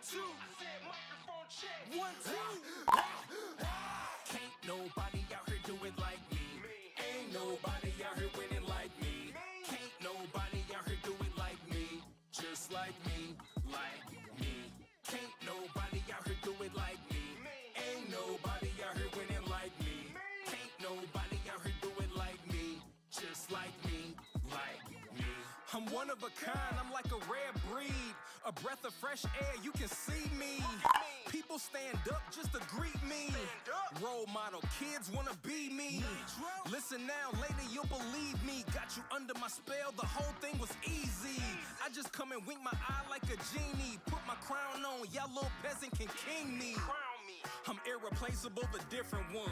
two. I said microphone check. 1, 2. Can't nobody out here do it like me. Ain't nobody out here winning like me. Can't nobody out here do it like me. Just like me, like me. Can't nobody out here do it like me. Ain't nobody out here winning like me. Can't nobody out here do it like me. Just like me, like me. I'm one of a kind, I'm like a rare breed. A breath of fresh air, you can see me. People stand up just to greet me. Role model, kids wanna be me. Listen now, later you'll believe me. Got you under my spell, the whole thing was easy. I just come and wink my eye like a genie. Put my crown on, y'all little peasant can king me. I'm irreplaceable, the different one.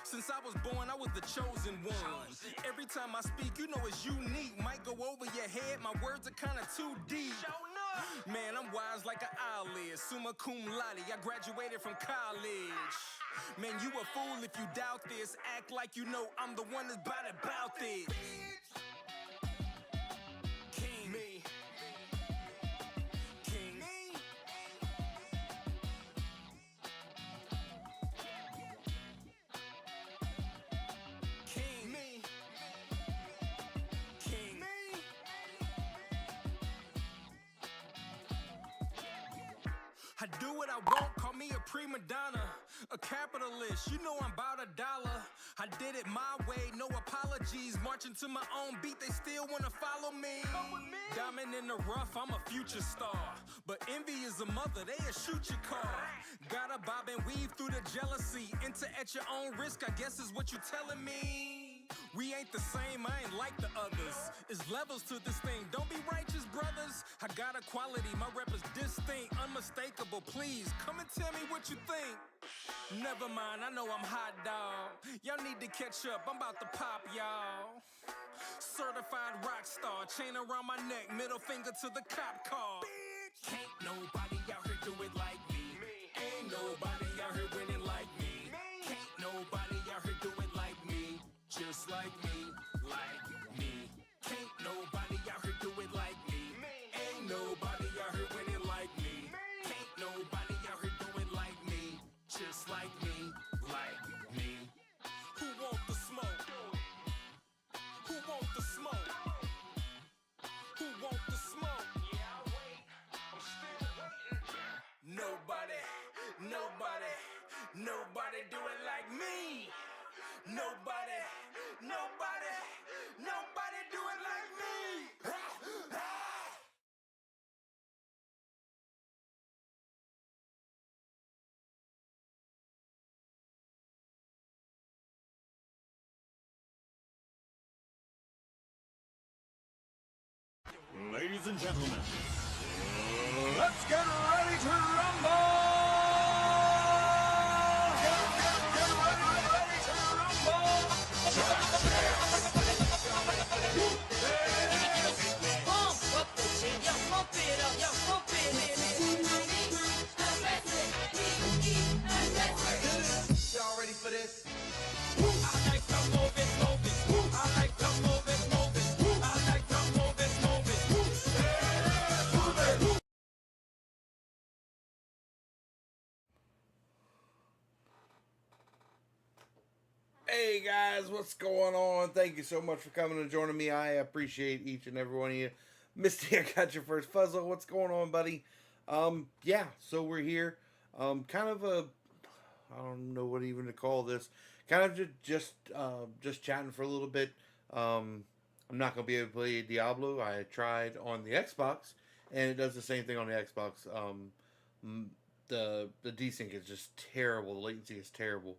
Since I was born, I was the chosen one. Every time I speak, you know it's unique. Might go over your head, my words are kinda too deep. Man, I'm wise like an eyelid. Summa cum laude, I graduated from college. Man, you a fool if you doubt this. Act like you know I'm the one that's about this. King. Me. King. King. Me. King. I do what I want, call me a prima donna, a capitalist, you know I'm about $1. I did it my way, no apologies, marching to my own beat, they still wanna follow me. Diamond in the rough, I'm a future star, but envy is a mother, they'll shoot your car. Gotta bob and weave through the jealousy, enter at your own risk, I guess is what you telling me. We ain't the same, I ain't like the others. It's levels to this thing, don't be righteous, brothers. I got a quality, my rep is distinct, unmistakable. Please, come and tell me what you think. Never mind, I know I'm hot, dog. Y'all need to catch up, I'm about to pop, y'all. Certified rock star, chain around my neck, middle finger to the cop car. Can't nobody out here do it like me. Ain't nobody out here winning like me. Can't nobody out here do it like me. Just like me, like me. Can't nobody out here do it like me. Ain't nobody out here winning like me. Can't nobody out here do it like me. Just like me, like me. Who want the smoke? Who want the smoke? Who want the smoke? Yeah, I wait. I'm still waiting. Nobody, nobody, nobody do it like me. Nobody, nobody, nobody do it like me. Ladies and gentlemen, let's get ready to rumble! Get ready to rumble! Pump up the shit, yo, pump it up, yo, pump it. Y'all ready for this? I like to move it, move it. I like to move it, move it. I like to move it, move it. Hey guys, what's going on? Thank you so much for coming and joining me. I appreciate each and every one of you. Misty, I got your first puzzle. What's going on, buddy? Yeah, so we're here. Kind of a, I don't know what even to call this. Kind of just chatting for a little bit. I'm not gonna be able to play Diablo. I tried on the Xbox, and it does the same thing on the Xbox. The desync is just terrible. The latency is terrible.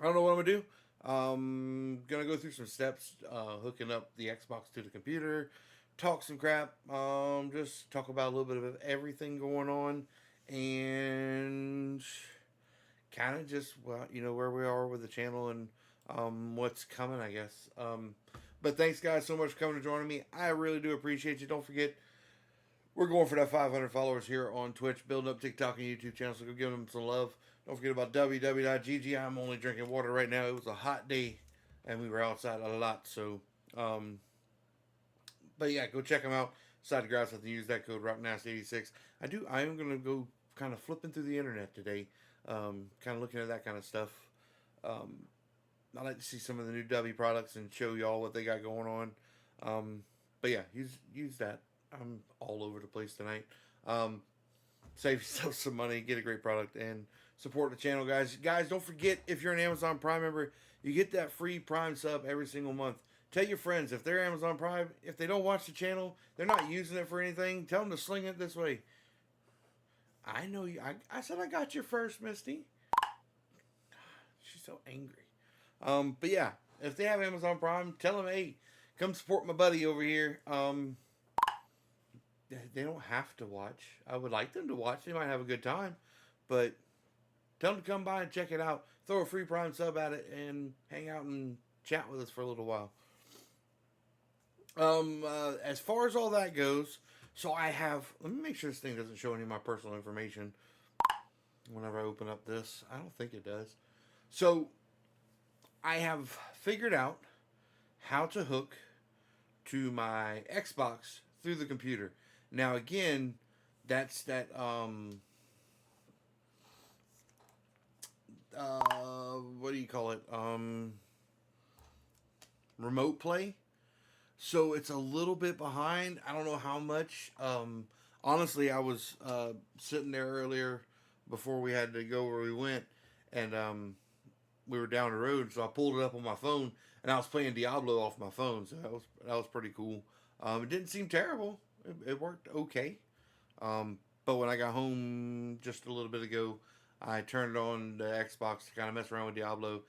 I don't know what I'm gonna do. Gonna go through some steps, hooking up the Xbox to the computer, talk some crap, just talk about a little bit of everything going on, and kind of just where we are with the channel and what's coming, I guess. But thanks guys so much for coming and joining me. I really do appreciate you. Don't forget, we're going for that 500 followers here on Twitch, building up TikTok and YouTube channel, so go give them some love. Don't forget about www.gg. I'm only drinking water right now. It was a hot day, and we were outside a lot, so, but yeah, go check them out. decide to grab something, use that code RockNasty86. I am gonna go kind of flipping through the internet today, kind of looking at that kind of stuff. I like to see some of the new W products and show y'all what they got going on. But yeah, use that. I'm all over the place tonight. Save yourself some money, get a great product, and support the channel, guys. Guys, don't forget, if you're an Amazon Prime member, you get that free Prime sub every single month. Tell your friends, if they're Amazon Prime, if they don't watch the channel, they're not using it for anything, tell them to sling it this way. I know you. I said I got you first, Misty. She's so angry. But yeah, if they have Amazon Prime, tell them, hey, come support my buddy over here. They don't have to watch. I would like them to watch. They might have a good time. But tell them to come by and check it out. Throw a free Prime sub at it and hang out and chat with us for a little while. As far as all that goes, so I have... Let me make sure this thing doesn't show any of my personal information whenever I open up this. I don't think it does. So, I have figured out how to hook to my Xbox through the computer. Now again, that's that what do you call it? Remote play. So it's a little bit behind. I don't know how much. Honestly, I was sitting there earlier before we had to go where we went, and we were down the road, so I pulled it up on my phone, and I was playing Diablo off my phone, so that was pretty cool. It didn't seem terrible. It worked okay. But when I got home just a little bit ago, I turned on the Xbox to kind of mess around with Diablo,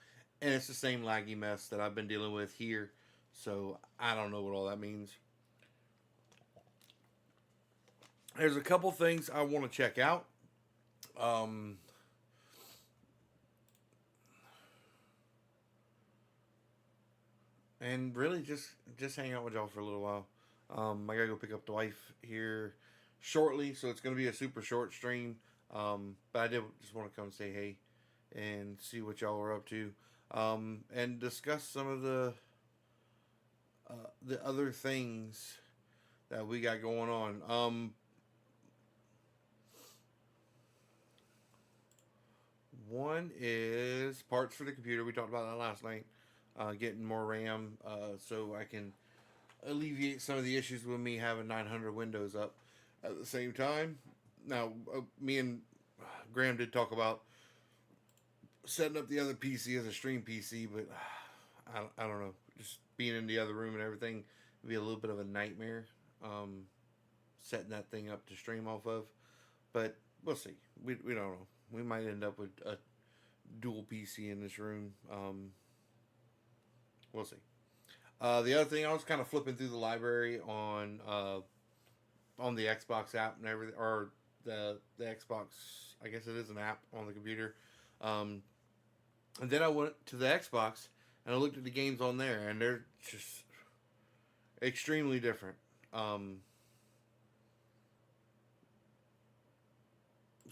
and it's the same laggy mess that I've been dealing with here. So I don't know what all that means. There's a couple things I want to check out. And really just hang out with y'all for a little while. I gotta go pick up the wife here shortly, so it's gonna be a super short stream. But I did just want to come say hey and see what y'all are up to, and discuss some of the other things that we got going on. One is parts for the computer. We talked about that last night. Getting more RAM, so I can alleviate some of the issues with me having 900 windows up at the same time. Now, me and Graham did talk about setting up the other PC as a stream PC, but I don't know. Just being in the other room and everything would be a little bit of a nightmare, setting that thing up to stream off of. But we'll see. We don't know. We might end up with a dual PC in this room. We'll see. The other thing, I was kind of flipping through the library on the Xbox app and everything, or the Xbox, I guess it is an app on the computer. And then I went to the Xbox and I looked at the games on there, and they're just extremely different.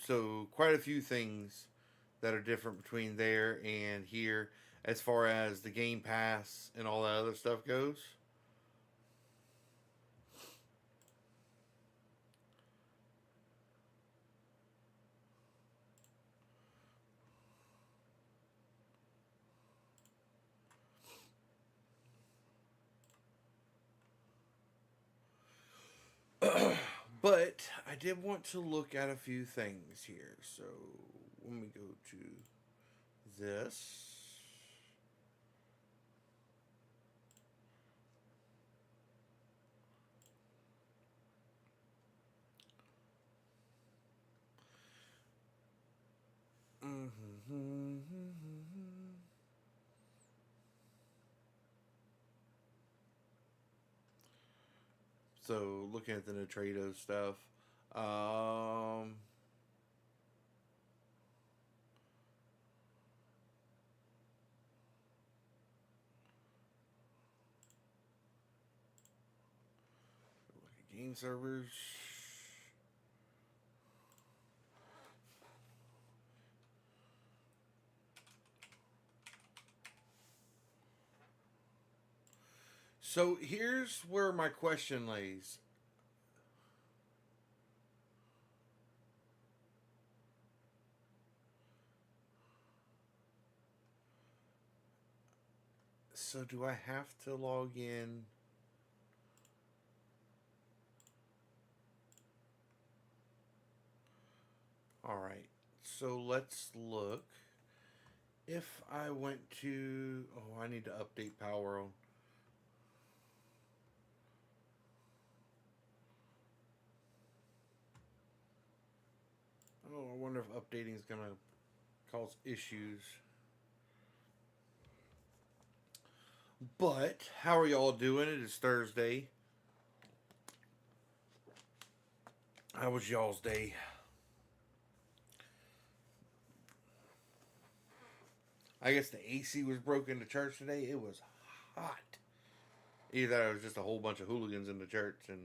So quite a few things that are different between there and here, as far as the Game Pass and all that other stuff goes. But I did want to look at a few things here. So let me go to this. So looking at the Nitrado stuff, look at game servers. So here's where my question lays. So do I have to log in? All right. So let's look. If I went to, oh, I need to update Power On. Oh, I wonder if updating is gonna cause issues. But how are y'all doing? It is Thursday. How was y'all's day? I guess the AC was broken to church today. It was hot. Either it was just a whole bunch of hooligans in the church, and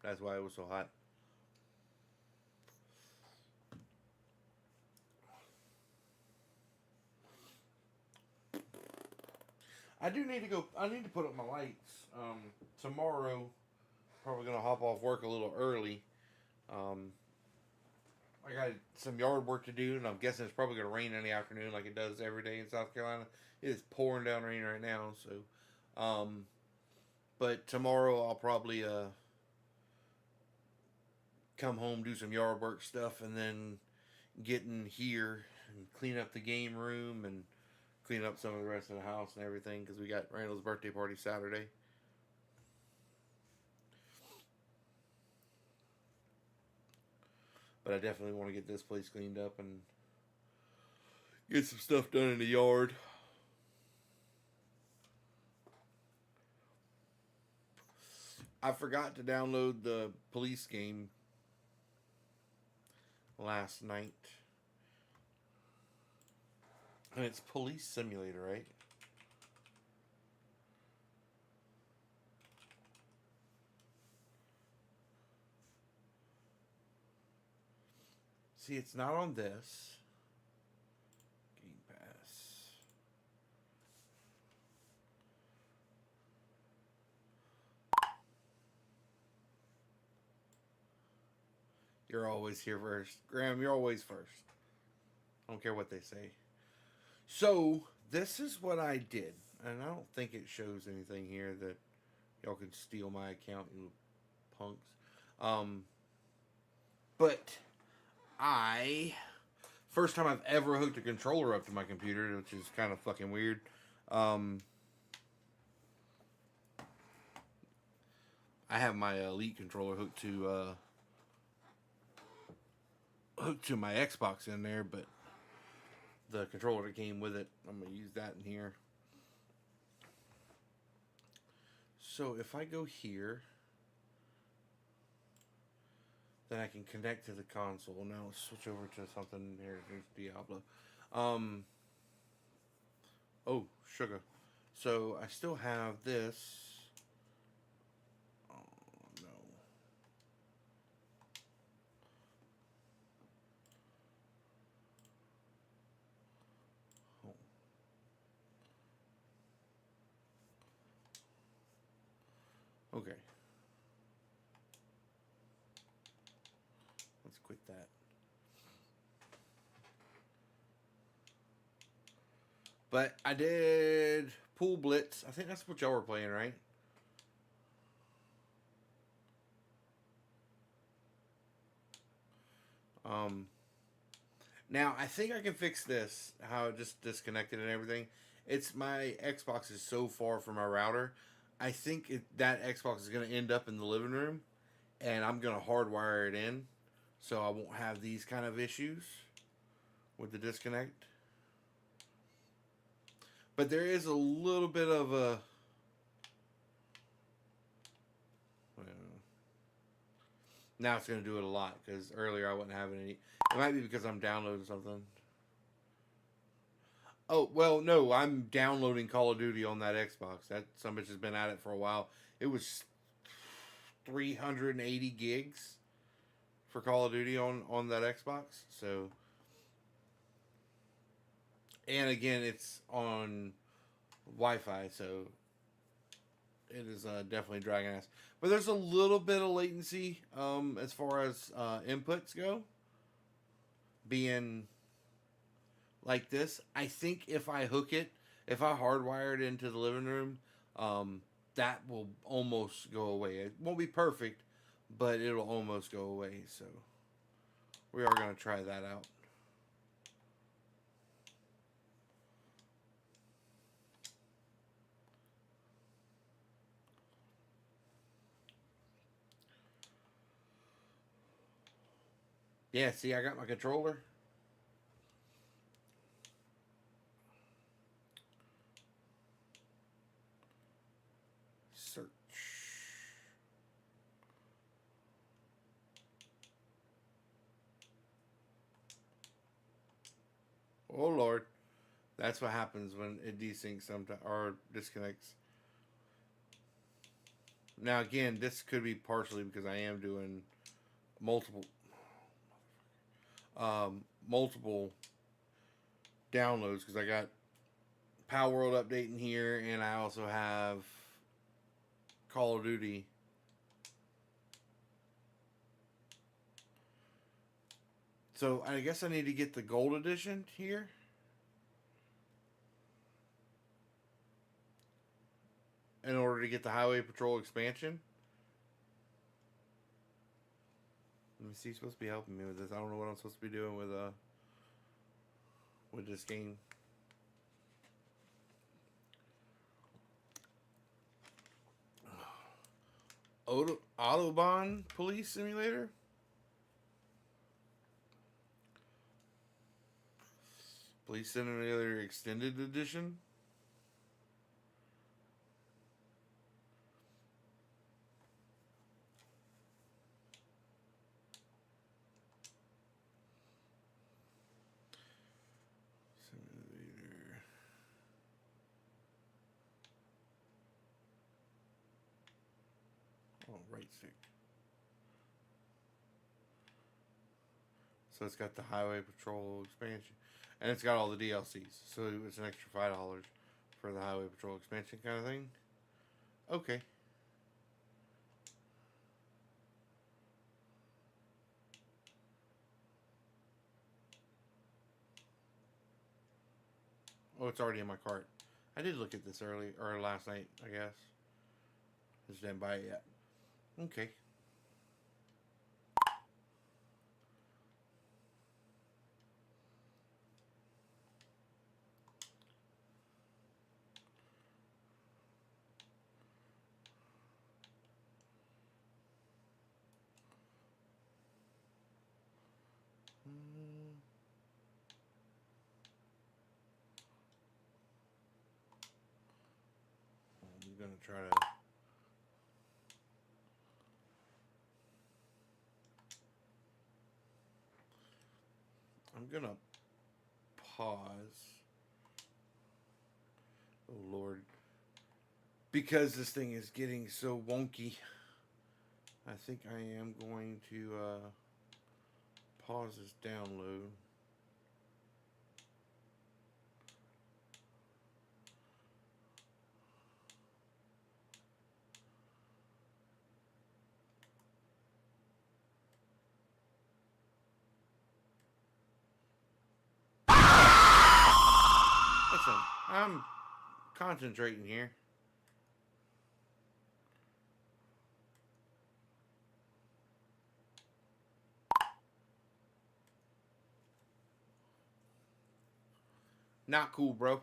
that's why it was so hot. I do need to go. I need to put up my lights. Tomorrow, probably gonna hop off work a little early. I got some yard work to do, and I'm guessing it's probably gonna rain in the afternoon, like it does every day in South Carolina. It is pouring down rain right now, so. But tomorrow I'll probably come home, do some yard work stuff, and then get in here and clean up the game room and clean up some of the rest of the house and everything, because we got Randall's birthday party Saturday. But I definitely want to get this place cleaned up and get some stuff done in the yard. I forgot to download the police game last night. And it's Police Simulator, right? See, it's not on this. Game Pass. You're always here first. Graham, you're always first. I don't care what they say. So, this is what I did. And I don't think it shows anything here that y'all can steal my account, you punks. But first time I've ever hooked a controller up to my computer, which is kind of fucking weird. I have my Elite controller hooked to my Xbox in there, but the controller that came with it, I'm going to use that in here. So if I go here, then I can connect to the console. Now let's switch over to something here. There's Diablo. Oh, sugar. So I still have this. Oh, no. Okay. Let's quit that. But I did Pool Blitz. I think that's what y'all were playing, right? Now I think I can fix this. How it just disconnected and everything. It's my Xbox is so far from my router. I think that Xbox is going to end up in the living room, and I'm going to hardwire it in, so I won't have these kind of issues with the disconnect. But there is a little bit of a... Now it's going to do it a lot, because earlier I wasn't having any... It might be because I'm downloading something. Oh, well, no, I'm downloading Call of Duty on that Xbox. That some bitch has been at it for a while. It was 380 gigs for Call of Duty on that Xbox. So... And again, it's on Wi-Fi, so it is definitely dragging ass. But there's a little bit of latency as far as inputs go. Being like this, I think if I hook it if I hardwire it into the living room, that will almost go away. It won't be perfect, but it'll almost go away. So we are going to try that out. Yeah, see, I got my controller. Search. Oh, Lord. That's what happens when it desyncs sometimes or disconnects. Now, again, this could be partially because I am doing multiple downloads because I got Power World update in here, and I also have Call of Duty. So I guess I need to get the gold edition here. In order to get the Highway Patrol expansion. Let me see, he's supposed to be helping me with this. I don't know what I'm supposed to be doing with this game. Autobahn Police Simulator. Police Simulator Extended Edition. Simulator. Oh, right stick. So it's got the Highway Patrol expansion. And it's got all the DLCs. So it's an extra $5 for the Highway Patrol expansion kind of thing. Okay. Oh, it's already in my cart. I did look at this early or last night, I guess. Just didn't buy it yet. Okay. I'm gonna try to. I'm gonna pause. Oh Lord, because this thing is getting so wonky. I think I am going to pause this download. Listen, I'm concentrating here. Not cool, bro.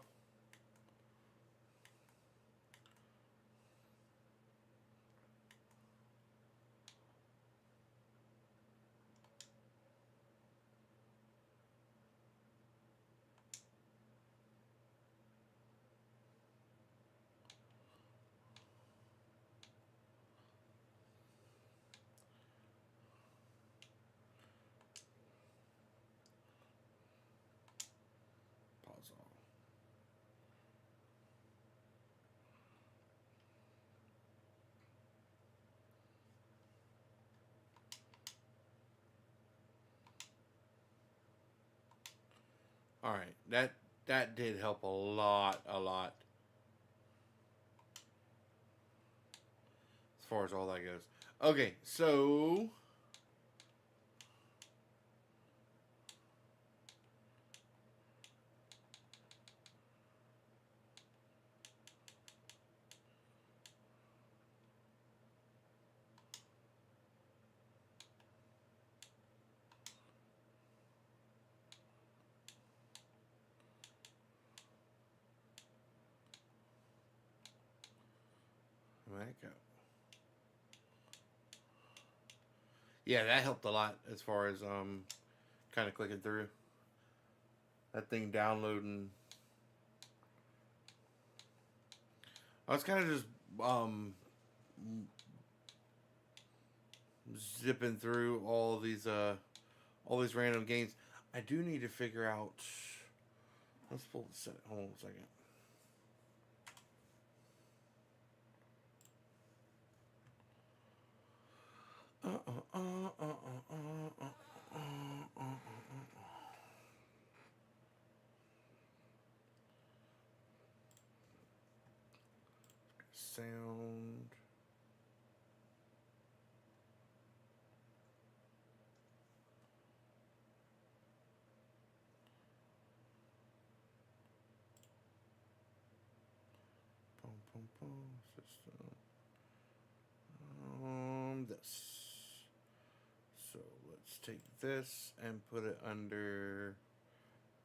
Pause all. All right, that did help a lot, as far as all that goes. Okay, so heck out. Yeah, that helped a lot as far as kind of clicking through. That thing downloading. I was kind of just zipping through all these random games. I do need to figure out. Let's pull the set. Hold on a second. Sound. Boom, boom, boom. System. This. So let's take this and put it under.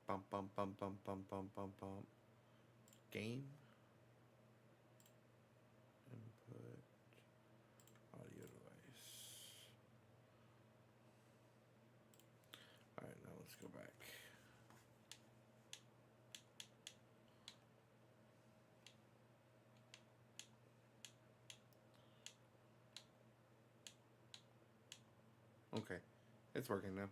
Bum bum bum bum bum bum bum bum. Game. Input. Audio device. Alright, now let's go back. Okay, it's working now.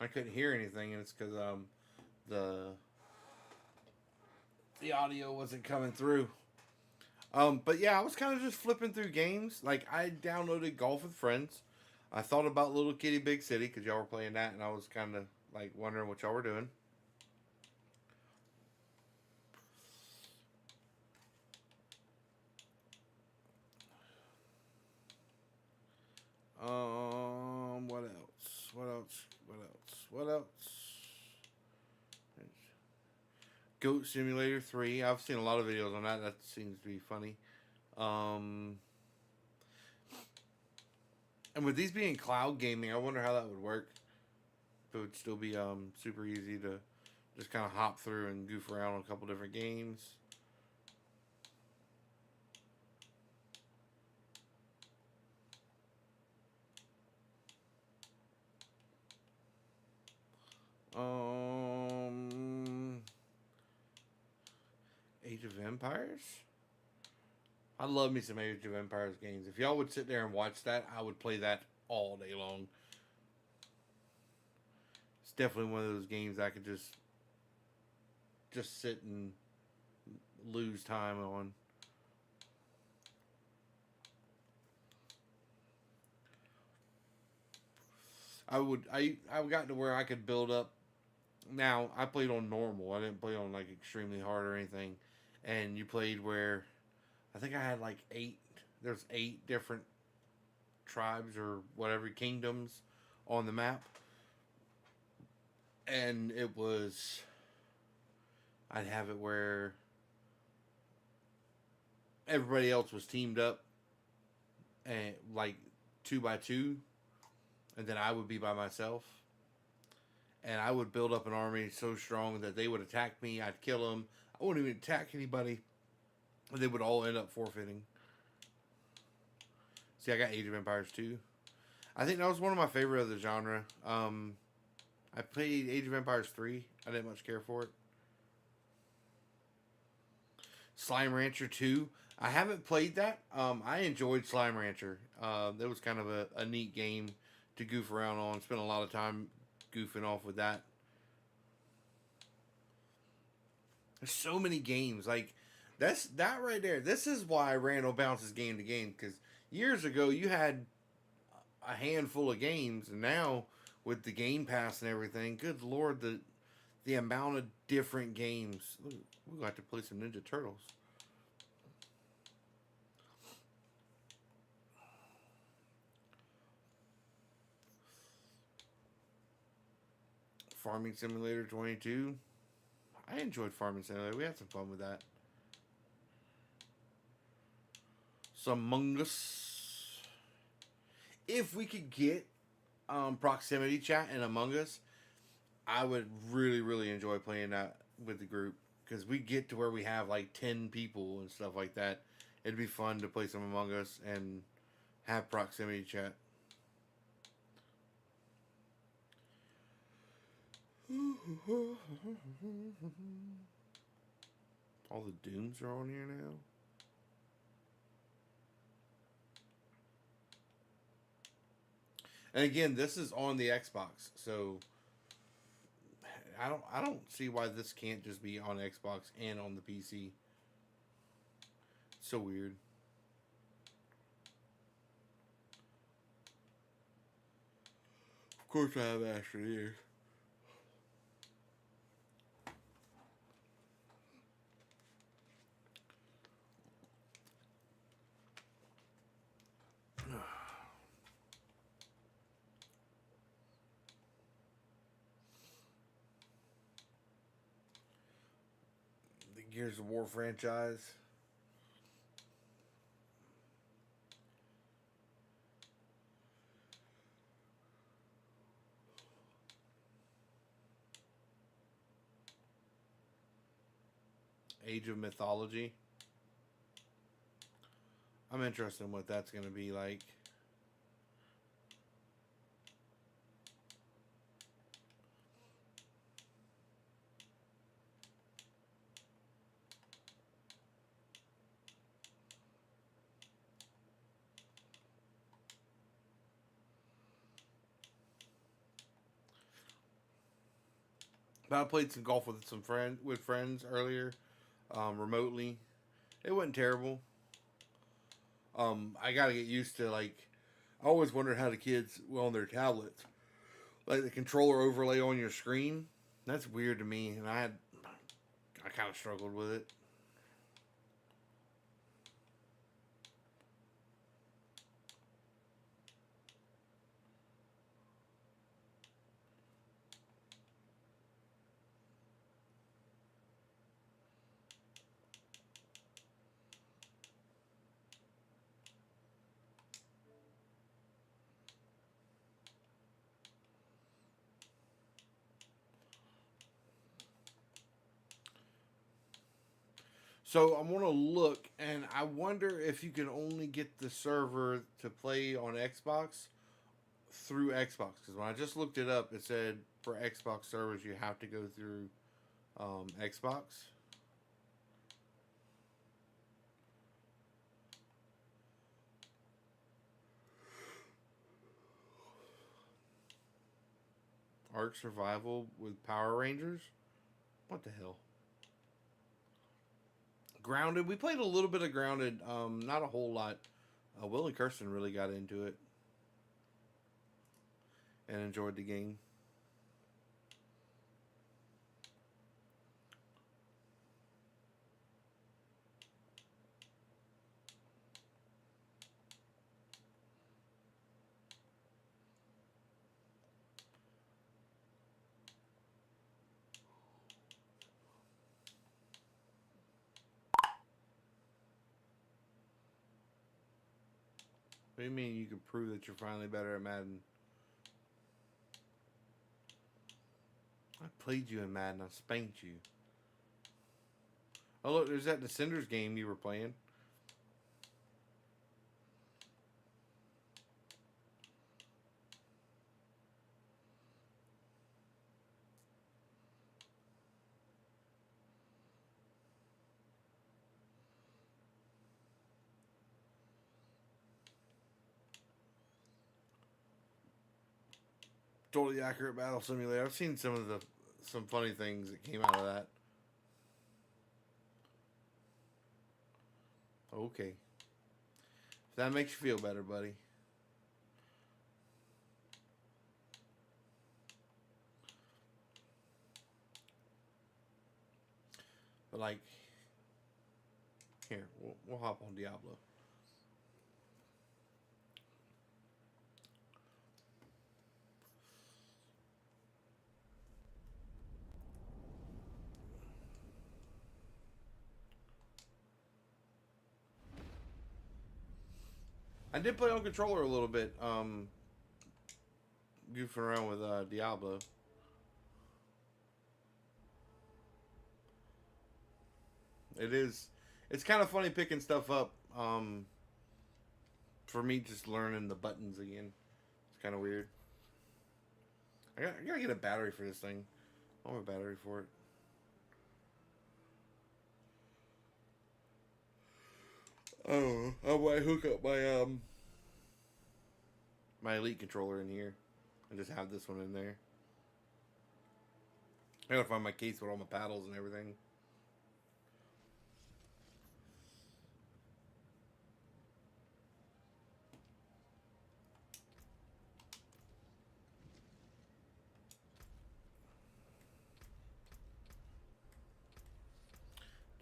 I couldn't hear anything, and it's because the audio wasn't coming through. But yeah, I was kind of just flipping through games. Like, I downloaded Golf with Friends. I thought about Little Kitty Big City because y'all were playing that, and I was kind of like wondering what y'all were doing. What else? What else? What else? What else? Goat Simulator 3. I've seen a lot of videos on that. That seems to be funny. And with these being cloud gaming, I wonder how that would work. If it would still be super easy to just kind of hop through and goof around on a couple different games. Age of Empires? I love me some Age of Empires games. If y'all would sit there and watch that, I would play that all day long. It's definitely one of those games I could just sit and lose time on. I got to where I could build up. Now, I played on normal. I didn't play on like extremely hard or anything. And you played where I think I had like 8. There's 8 different tribes or whatever kingdoms on the map. And it was, I'd have it where everybody else was teamed up and like 2 by 2, and then I would be by myself. And I would build up an army so strong that they would attack me. I'd kill them. I wouldn't even attack anybody. They would all end up forfeiting. See, I got Age of Empires 2. I think that was one of my favorite of the genre. I played Age of Empires 3. I didn't much care for it. Slime Rancher 2. I haven't played that. I enjoyed Slime Rancher. That was kind of a neat game to goof around on. Spent a lot of time goofing off with that. There's so many games. Like, that's that right there. This is why Randall bounces game to game. Because years ago, you had a handful of games. And now, with the Game Pass and everything, good Lord, the amount of different games. Look, we're going to have to play some Ninja Turtles. Farming Simulator 22. I enjoyed Farming Simulator. We had some fun with that. Some Among Us. If we could get proximity chat and Among Us, I would really, really enjoy playing that with the group. because we get to where we have like 10 people and stuff like that. It'd be fun to play some Among Us and have proximity chat. All the Dooms are on here now. And again, this is on the Xbox, so I don't see why this can't just be on Xbox and on the PC. So weird. Of course I have Asher here. The Gears of War franchise. Age of Mythology. I'm interested in what that's going to be like. But I played some golf with friends earlier, remotely. It wasn't terrible. I gotta get used to, like, I always wondered how the kids on their tablets, like the controller overlay on your screen. That's weird to me, and I kind of struggled with it. So I'm gonna look, and I wonder if you can only get the server to play on Xbox through Xbox. Because when I just looked it up, it said for Xbox servers you have to go through Xbox. Ark Survival with Power Rangers? What the hell? Grounded. We played a little bit of Grounded, not a whole lot. Will and Kirsten really got into it and enjoyed the game. What do you mean you can prove that you're finally better at Madden? I played you in Madden. I spanked you. Oh, look, there's that Descenders game you were playing. Totally Accurate Battle Simulator. I've seen some funny things that came out of that. Okay. If that makes you feel better, buddy. But like, here, we'll hop on Diablo. I did play on controller a little bit, goofing around with Diablo. It is. It's kind of funny picking stuff up. For me, just learning the buttons again. It's kind of weird. I gotta get a battery for this thing. I want a battery for it. Oh, I might hook up my my Elite controller in here and just have this one in there. I gotta find my case with all my paddles and everything.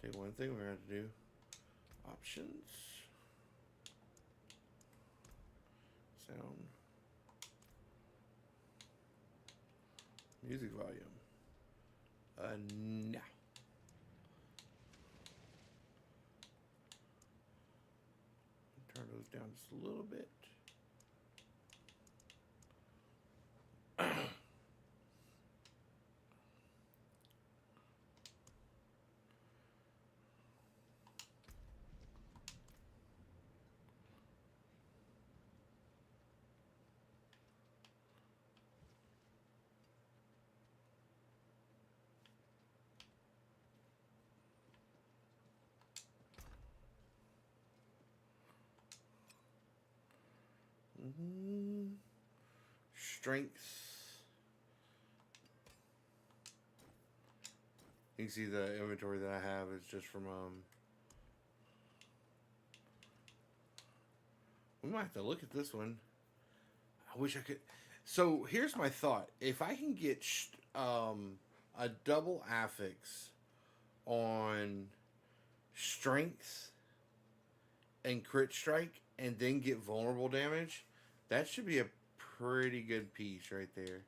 Okay, one thing we're going to do. Options. Sound. Music volume. No. Turn those down just a little bit. Strengths. You can see the inventory that I have is just from we might have to look at this one. I wish I could. So here's my thought: if I can get a double affix on strength and crit strike, and then get vulnerable damage, that should be a pretty good piece right there.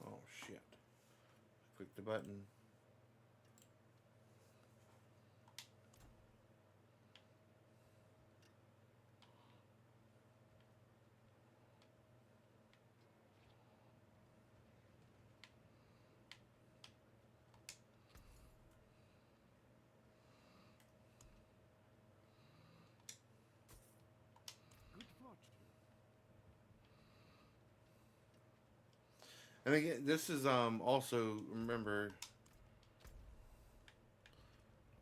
Oh shit. Click the button. And again, this is also, remember,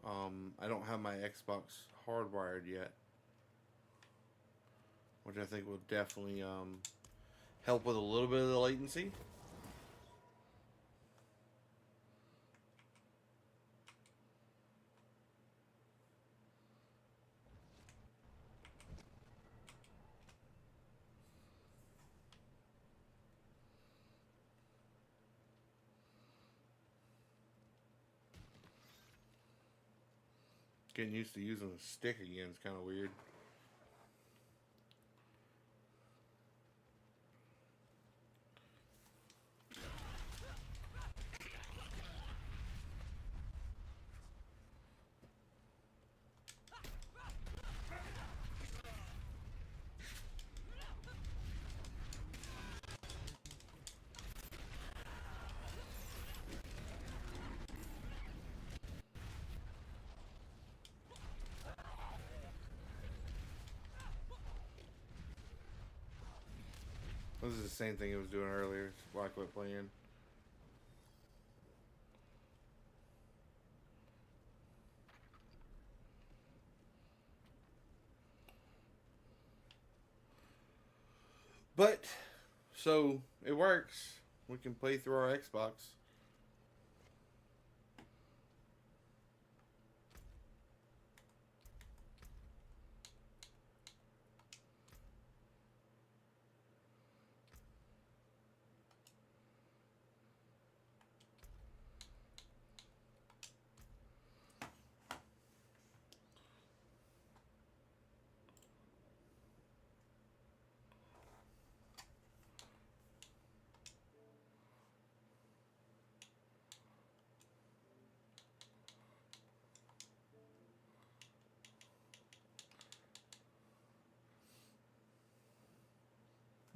I don't have my Xbox hardwired yet, which I think will definitely help with a little bit of the latency. Getting used to using a stick again is kind of weird. This is the same thing it was doing earlier. It's why I quit playing. But, so, it works. We can play through our Xbox.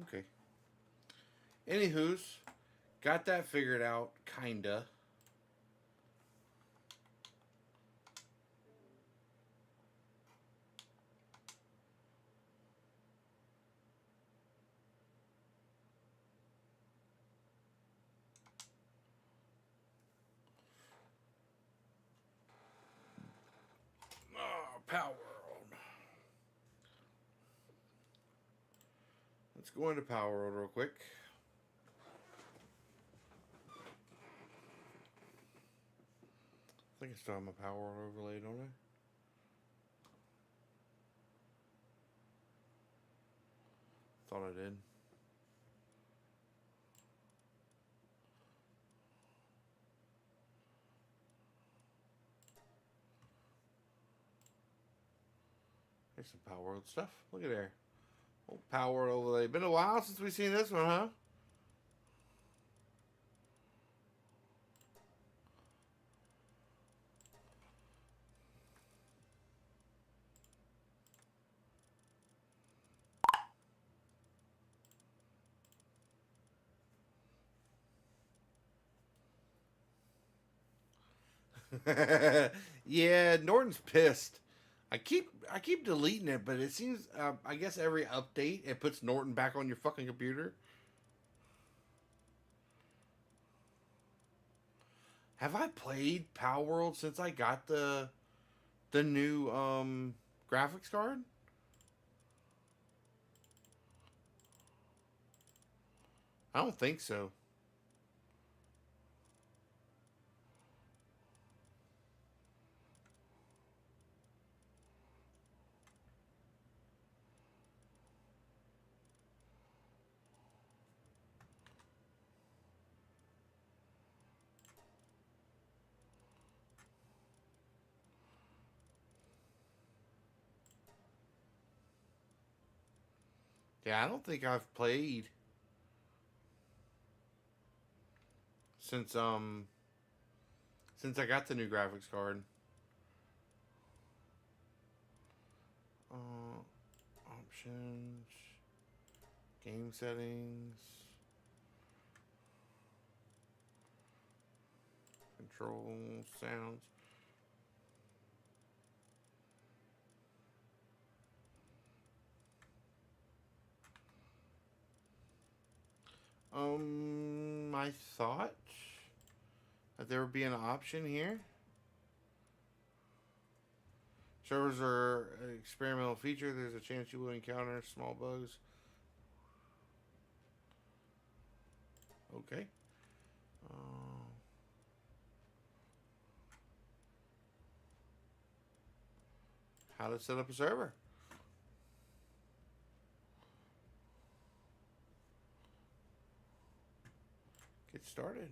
Okay. Anywho's, got that figured out, kinda. Oh, Power World. Let's go into Power World real quick. I think I still have my Power World overlay, don't I? Thought I did. There's some Power World stuff. Look at there. Old Power World overlay. Been a while since we've seen this one, huh? Yeah, Norton's pissed. I keep deleting it, but it seems I guess every update it puts Norton back on your fucking computer. Have I played Power World since I got the new graphics card? I don't think so. Yeah, I don't think I've played since since I got the new graphics card. Options, game settings, control sounds. I thought that there would be an option here. Servers are an experimental feature. There's a chance you will encounter small bugs. Okay. How to set up a server. Get started.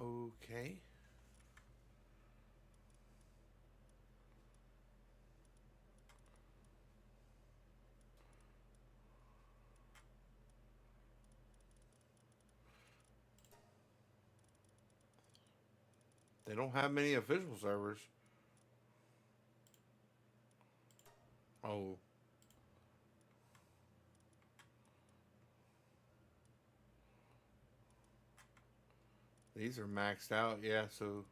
Okay. They don't have many official servers. Oh. These are maxed out, yeah, so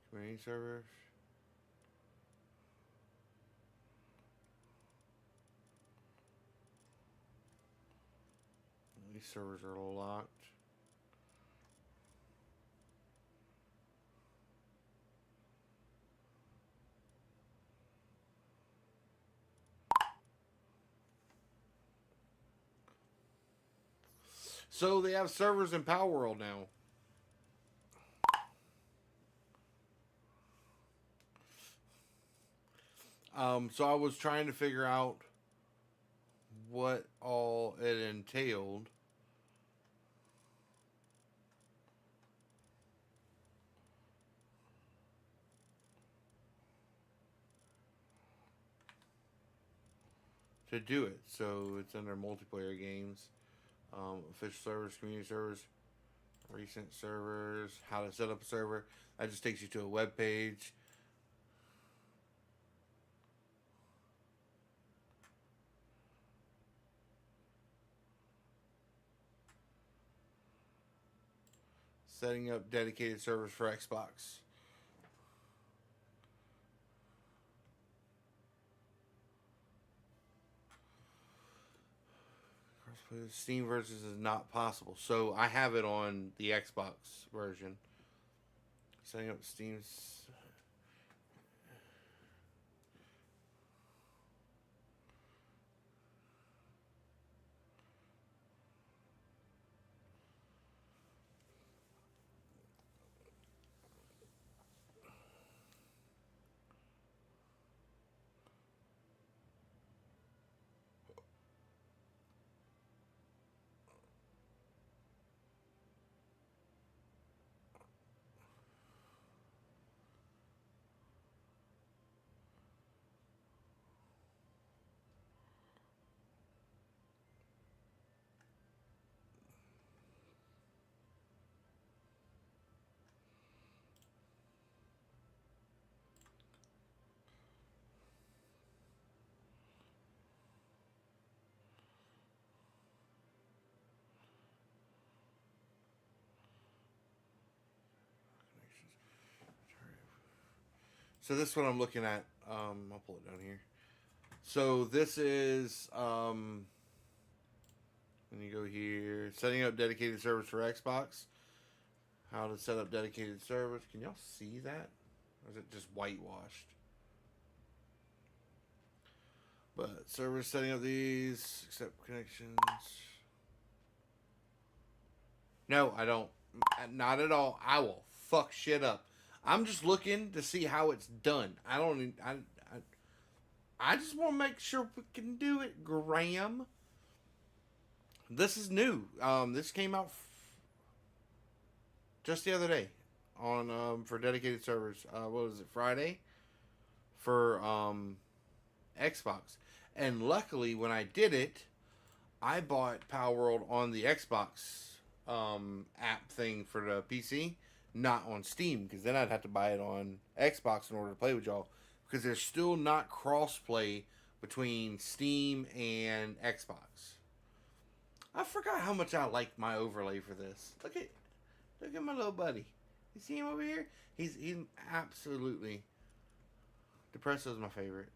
community servers. These servers are locked. So they have servers in Power World now. So I was trying to figure out what all it entailed. To do it. So it's under multiplayer games, official servers, community servers, recent servers, how to set up a server. That just takes you to a web page. Setting up dedicated servers for Xbox. Steam versus is not possible. So I have it on the Xbox version. Setting up Steam's. So this is what I'm looking at. I'll pull it down here. So this is when you go here, setting up dedicated servers for Xbox. How to set up dedicated servers. Can y'all see that? Or is it just whitewashed? But servers setting up these, accept connections. No, I don't. Not at all. I will fuck shit up. I'm just looking to see how it's done. I just want to make sure we can do it, Graham. This is new. This came out just the other day on for dedicated servers. What was it, Friday? For Xbox. And luckily, when I did it, I bought Power World on the Xbox app thing for the PC, not on Steam, because then I'd have to buy it on Xbox in order to play with y'all, because there's still not cross-play between Steam and Xbox. I forgot how much I like my overlay for this. Look at my little buddy. You see him over here? He's absolutely... Depresso's my favorite.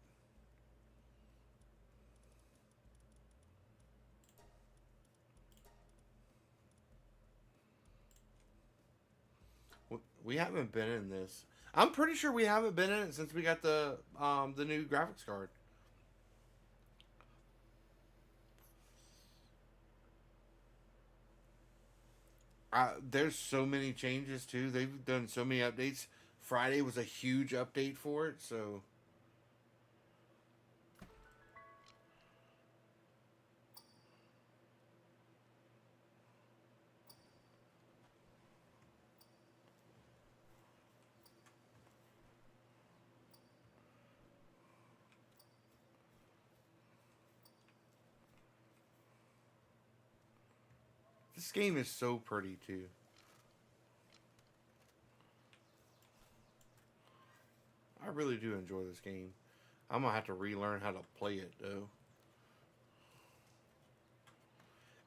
We haven't been in this. I'm pretty sure we haven't been in it since we got the new graphics card. There's so many changes too. They've done so many updates. Friday was a huge update for it, so... This game is so pretty, too. I really do enjoy this game. I'm going to have to relearn how to play it, though.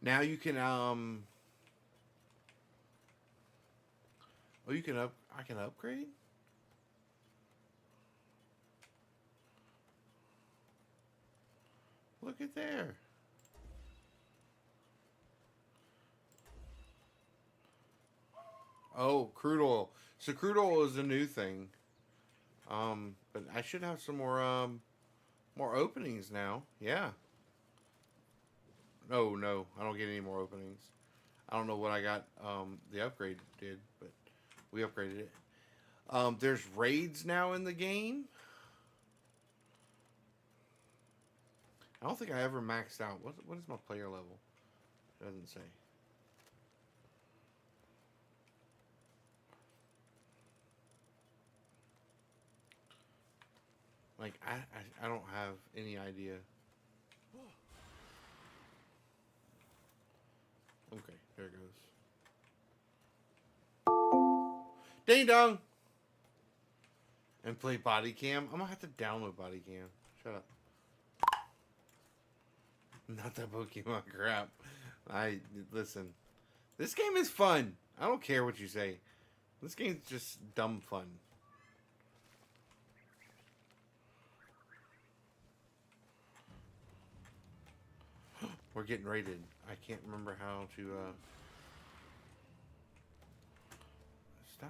Now you can, oh, you can I can upgrade? Look at there. Oh, crude oil. So crude oil is a new thing. But I should have some more openings now. Yeah. No, I don't get any more openings. I don't know what I got. The upgrade did, but we upgraded it. There's raids now in the game. I don't think I ever maxed out. What is my player level? It doesn't say. Like, I don't have any idea. Okay, there it goes. Ding dong! And play body cam. I'm gonna have to download body cam. Shut up. Not that Pokemon crap. Listen. This game is fun. I don't care what you say. This game's just dumb fun. We're getting raided. I can't remember how to stop.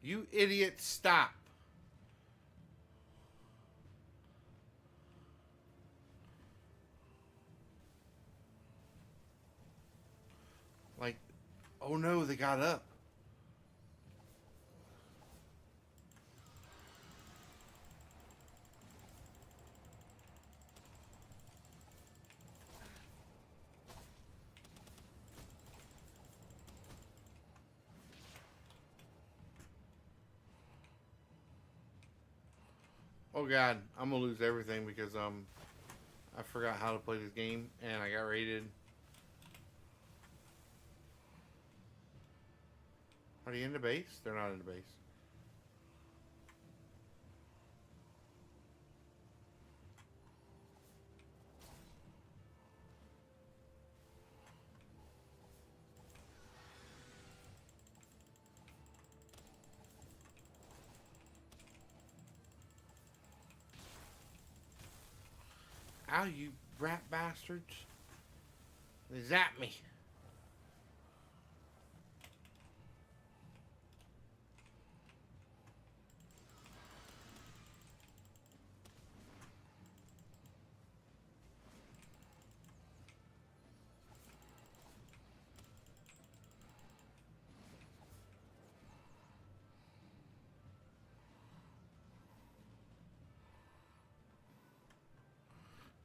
You idiot, stop. Like, oh no, they got up. Oh god, I'm gonna lose everything because I forgot how to play this game and I got raided. Are they in the base? They're not in the base. Ow, you rat bastards. They zapped me.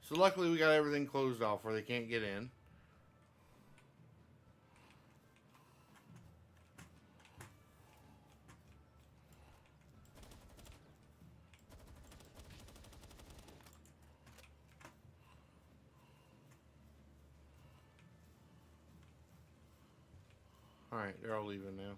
So luckily we got everything closed off where they can't get in. Alright, they're all leaving now.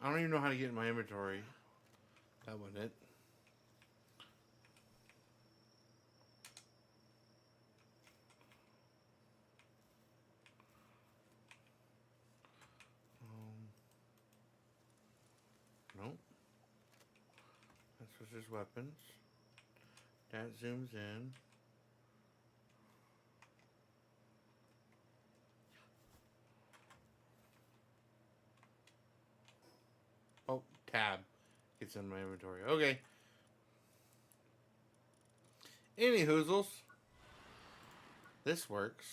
I don't even know how to get in my inventory. That wasn't it. Nope. That switches weapons. That zooms in. Oh, tab. Gets in my inventory. Okay. Any hoozles. This works.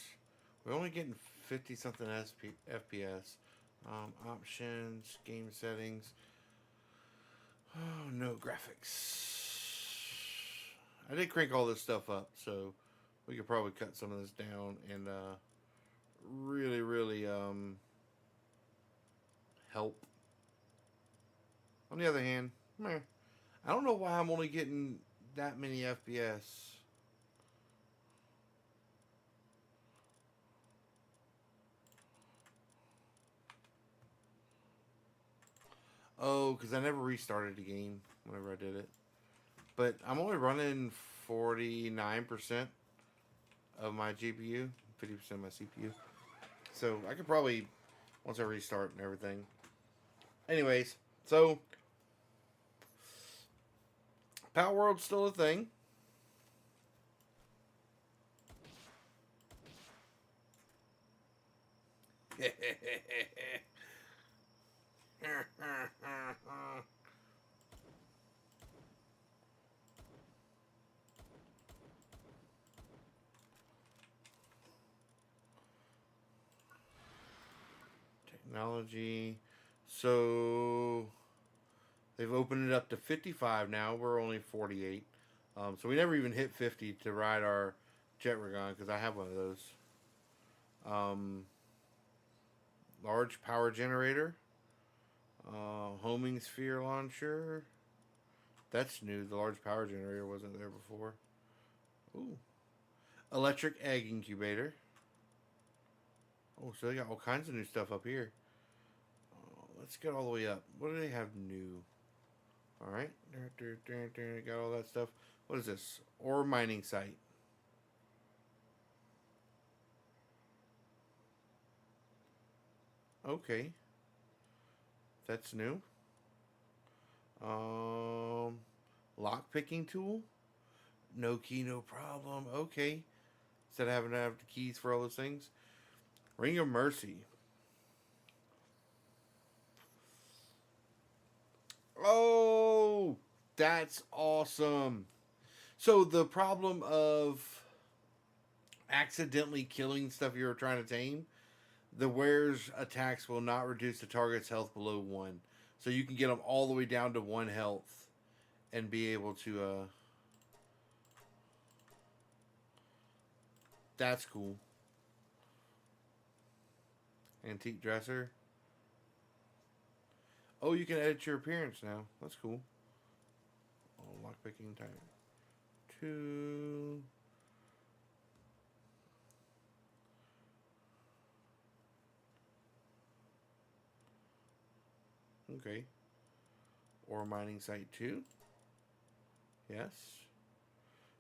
We're only getting 50 something FPS. Options, game settings. Oh, no graphics. I did crank all this stuff up, so we could probably cut some of this down and really help. On the other hand, meh. I don't know why I'm only getting that many FPS. Oh, because I never restarted the game whenever I did it. But I'm only running 49% of my GPU, 50% of my CPU. So I could probably, once I restart and everything. Anyways, so Power World's still a thing. Technology. So they've opened it up to 55 now. We're only 48. So we never even hit 50 to ride our Jetragon because I have one of those. Large power generator. Homing sphere launcher. That's new. The large power generator wasn't there before. Ooh. Electric egg incubator. Oh, so they got all kinds of new stuff up here. Let's get all the way up. What do they have new? Alright. Got all that stuff. What is this? Ore mining site. Okay. That's new. Lock picking tool. No key, no problem. Okay. Instead of having to have the keys for all those things. Ring of Mercy. Oh, that's awesome. So the problem of accidentally killing stuff you're trying to tame, the ware's attacks will not reduce the target's health below 1. So you can get them all the way down to 1 health and be able to that's cool. Antique dresser. Oh, you can edit your appearance now. That's cool. Oh, lockpicking time 2. Okay. Ore mining site 2. Yes.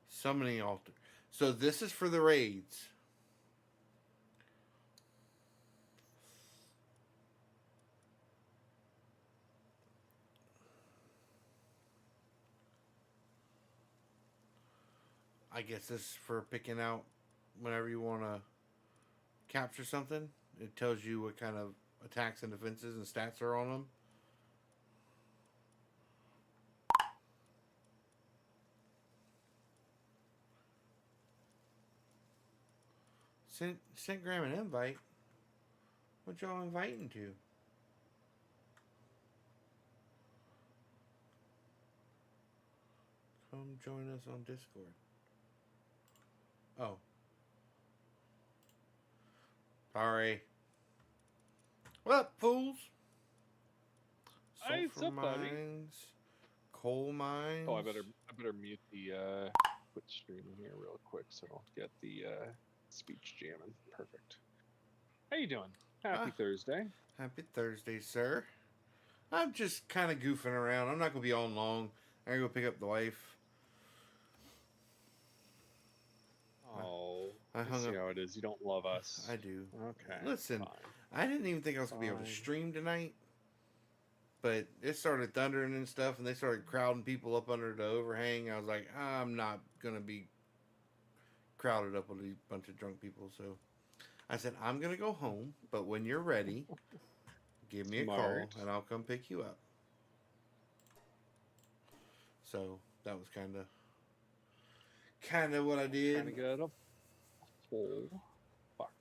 Summoning altar. So this is for the raids. I guess this is for picking out whenever you want to capture something. It tells you what kind of attacks and defenses and stats are on them. Sent Graham an invite. What y'all inviting to? Come join us on Discord. Oh. Sorry. What up, fools? Hey, what's up, buddy? Mines, coal mines. Oh, I better mute the Twitch stream here real quick so I don't get the speech jamming. Perfect. How you doing? Happy Thursday. Happy Thursday, sir. I'm just kind of goofing around. I'm not gonna be on long. I'm gonna go pick up the wife. Oh, I hung see up. how it is. You don't love us. I do. Okay. Listen, fine. I didn't even think I was gonna be able to Fine. stream tonight, but it started thundering and stuff, and they started crowding people up under the overhang. I was like, I'm not gonna be crowded up with a bunch of drunk people. So I said, I'm gonna go home, but when you're ready, give me a Smart. call and I'll come pick you up. So that was kind of what I did. Trying to get a hole. Fuck.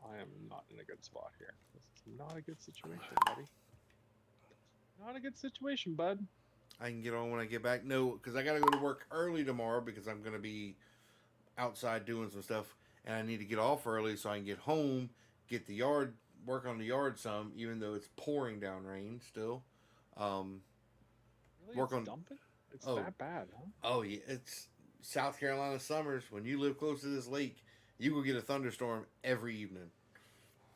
I am not in a good spot here. This is not a good situation, buddy. Not a good situation, bud. I can get on when I get back. No, because I got to go to work early tomorrow because I'm going to be outside doing some stuff. And I need to get off early so I can get home, get the yard work on the yard some, even though it's pouring down rain still. Really? Work It's on- dumping? It's Oh. that bad, huh? Oh yeah, it's South Carolina summers. When you live close to this lake, you will get a thunderstorm every evening.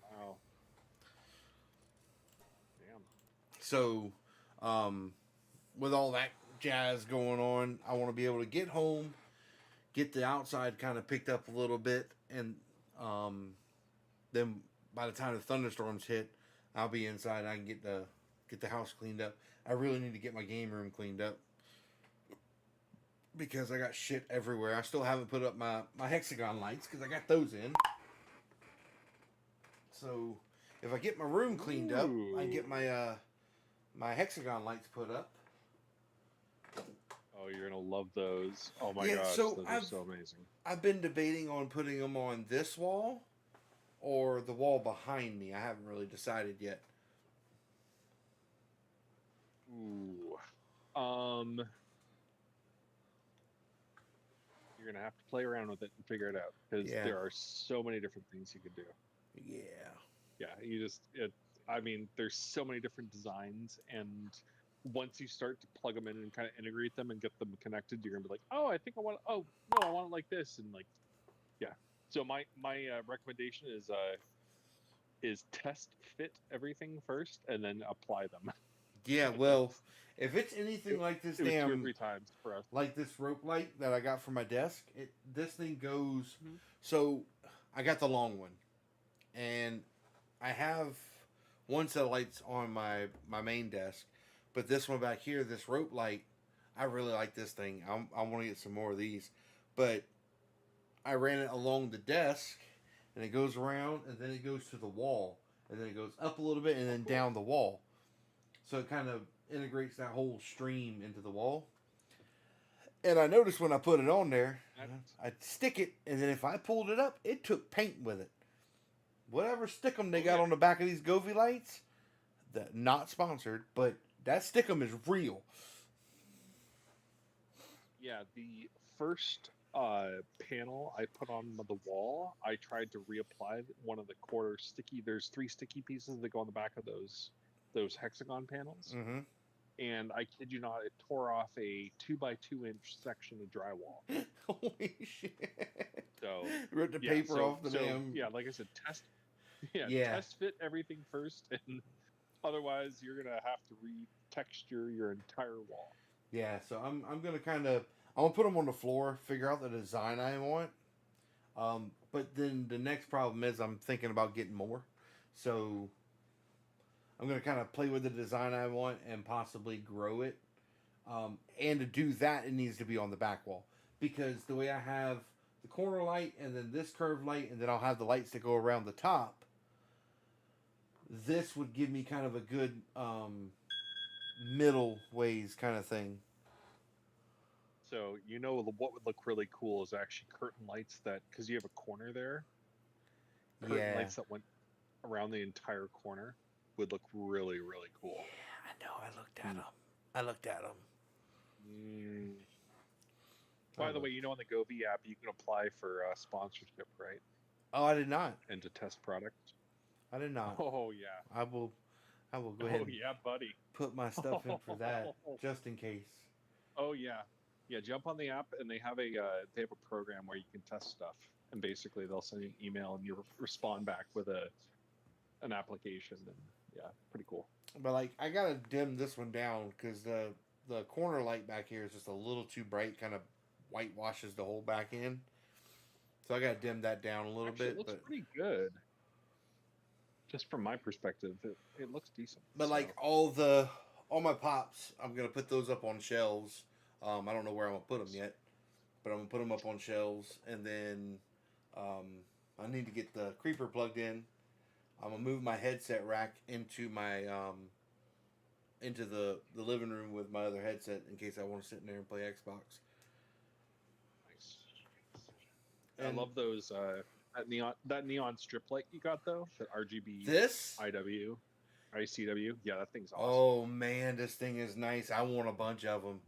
Wow. Damn. So, with all that jazz going on, I want to be able to get home, get the outside kind of picked up a little bit, and then by the time the thunderstorms hit, I'll be inside. I can get the house cleaned up. I really need to get my game room cleaned up because I got shit everywhere. I still haven't put up my hexagon lights because I got those in. So if I get my room cleaned up, I can get my my hexagon lights put up. Oh, you're gonna love those. Oh my Yeah, gosh, so those are so amazing. I've been debating on putting them on this wall or the wall behind me. I haven't really decided yet. Ooh. You're gonna have to play around with it and figure it out because Yeah. there are so many different things you could do. Yeah. Yeah, I mean, there's so many different designs, and once you start to plug them in and kind of integrate them and get them connected, you're gonna be like, oh, I think I want. Oh no, I want it like this, and like, yeah. So my recommendation is test fit everything first and then apply them. Yeah, well, if it's anything like this It was 2 or damn 3 times for us. like this rope light that I got for my desk, this thing goes. Mhm. So I got the long one, and I have one set of lights on my main desk, but this one back here, this rope light, I really like this thing. I want to get some more of these, but I ran it along the desk, and it goes around, and then it goes to the wall, and then it goes up a little bit, and then down the wall. So it kind of integrates that whole stream into the wall. And I noticed when I put it on there, I'd stick it, and then if I pulled it up, it took paint with it. Whatever stickum they got on the back of these Govee lights, that not sponsored, but that stickum is real. Yeah, the first panel I put on the wall, I tried to reapply one of the quarter sticky. There's 3 sticky pieces that go on the back of those hexagon panels, Mm-hmm. and I kid you not, it tore off a 2x2 inch section of drywall. Holy shit! So Ripped the yeah, paper so- off the so, damn. Yeah, like I said, Yeah. test fit everything first, and otherwise you're gonna have to re-texture your entire wall. Yeah, so I'm gonna kind of I'm gonna put them on the floor, figure out the design I want. But then the next problem is I'm thinking about getting more, so I'm gonna kind of play with the design I want and possibly grow it. And to do that, it needs to be on the back wall because the way I have the corner light and then this curved light, and then I'll have the lights that go around the top. This would give me kind of a good middle ways kind of thing. So what would look really cool is actually curtain lights that, because you have a corner there, curtain Yeah. lights that went around the entire corner would look really, really cool. I know. I looked at them. I looked at them. By the way, on the Govee app, you can apply for sponsorship, right? Oh, I did not. And to test product. I did not. Oh yeah. I will go ahead Oh and yeah, buddy. put my stuff in for that, just in case. Oh yeah. Yeah, jump on the app, and they have a program where you can test stuff, and basically they'll send you an email, and you respond back with an application, and yeah, pretty cool. But like, I gotta dim this one down because the corner light back here is just a little too bright, kind of whitewashes the whole back end. So I gotta dim that down a little Actually, bit. it looks But pretty good. Just from my perspective, it looks decent. like all my pops, I'm gonna put those up on shelves. I don't know where I'm gonna put them yet, but I'm gonna put them up on shelves, and then I need to get the creeper plugged in. I'm gonna move my headset rack into my into the living room with my other headset in case I want to sit in there and play Xbox. Nice. And I love those that neon strip light you got though. That RGB this. IW, ICW. Yeah, that thing's awesome. Oh man, this thing is nice. I want a bunch of them.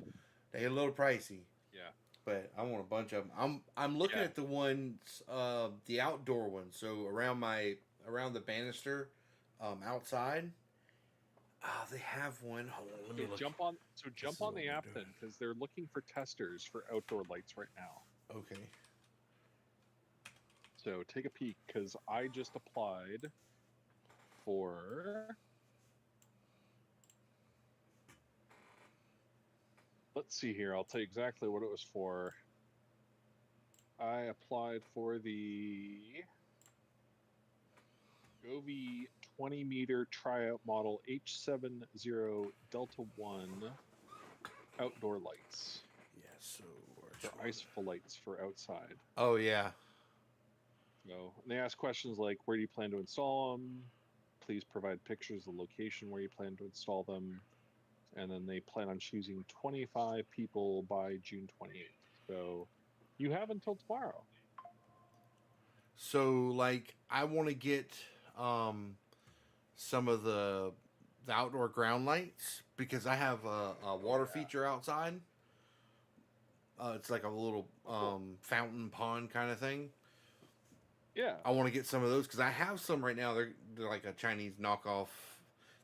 They're a little pricey. Yeah. But I want a bunch of them. I'm looking Yeah. at the ones, the outdoor ones. So around the banister outside. They have one. Hold on, let me So look. jump on is on what the we're app doing. then, because they're looking for testers for outdoor lights right now. Okay. So take a peek, because I just applied for. Let's see here. I'll tell you exactly what it was for. I applied for the Govee 20-meter tryout model H70 Delta 1 outdoor lights. Yeah. So. For iceful lights for outside. Oh yeah. So they ask questions like, where do you plan to install them? Please provide pictures of the location where you plan to install them. And then they plan on choosing 25 people by June 28th. So you have until tomorrow. So like I want to get some of the outdoor ground lights because I have a water feature outside. It's like a little fountain pond kind of thing. Yeah. I want to get some of those because I have some right now. They're like a Chinese knockoff.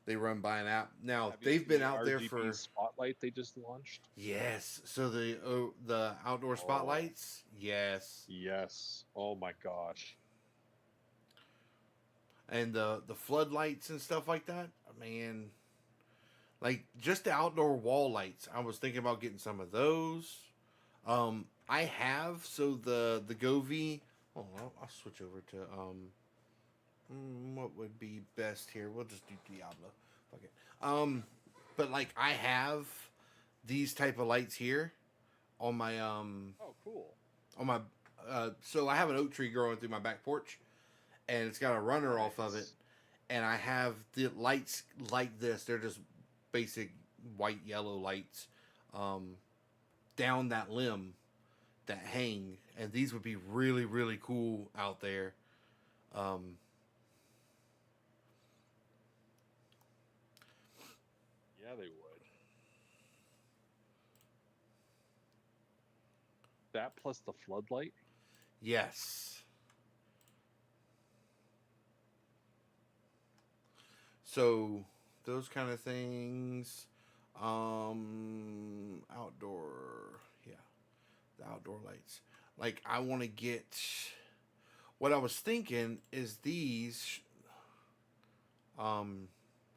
They run by an app. Now Have you they've seen been the out there RGB for Spotlight they just launched. yes. So the outdoor spotlights, yes, Yes. Oh my gosh. and the floodlights and stuff like that. Man, like just the outdoor wall lights. I was thinking about getting some of those. I have the Govee. Oh, I'll switch over to what would be best here? We'll just do Diablo. Fuck it. But like I have these type of lights here on my Oh, cool. on my so I have an oak tree growing through my back porch, and it's got a runner off of it, Nice. and I have the lights like this. They're just basic white yellow lights down that limb that hang, and these would be really really cool out there. Yeah, they would. That plus the floodlight. Yes. So those kind of things. Outdoor, yeah, the outdoor lights. Like I want to get. What I was thinking is these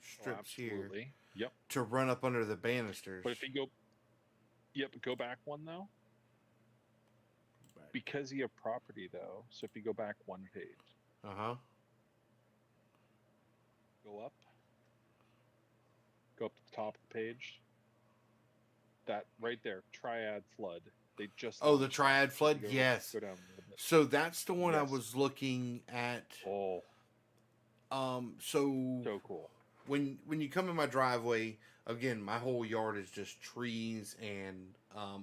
strips here Absolutely. Yep. to run up under the banisters. But if you go back one though, because you have property though. So if you go back one page, Uh-huh. go up to the top of the page. That right there, Triad Flood. They just Oh, the launched Triad that. Flood? Go- Yes. Go down a little bit. So that's the one I Yes. was looking at. Oh, So so cool. when you come in my driveway, again, my whole yard is just trees and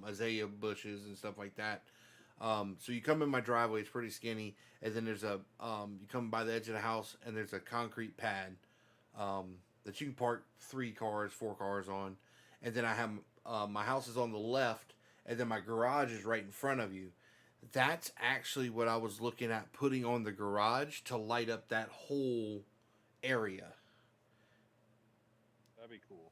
azalea bushes and stuff like that. So you come in my driveway, it's pretty skinny, and then there's a you come by the edge of the house, and there's a concrete pad that you can park 3 cars, 4 cars on, and then I have my house is on the left, and then my garage is right in front of you. That's actually what I was looking at putting on the garage to light up that whole area. That'd be cool.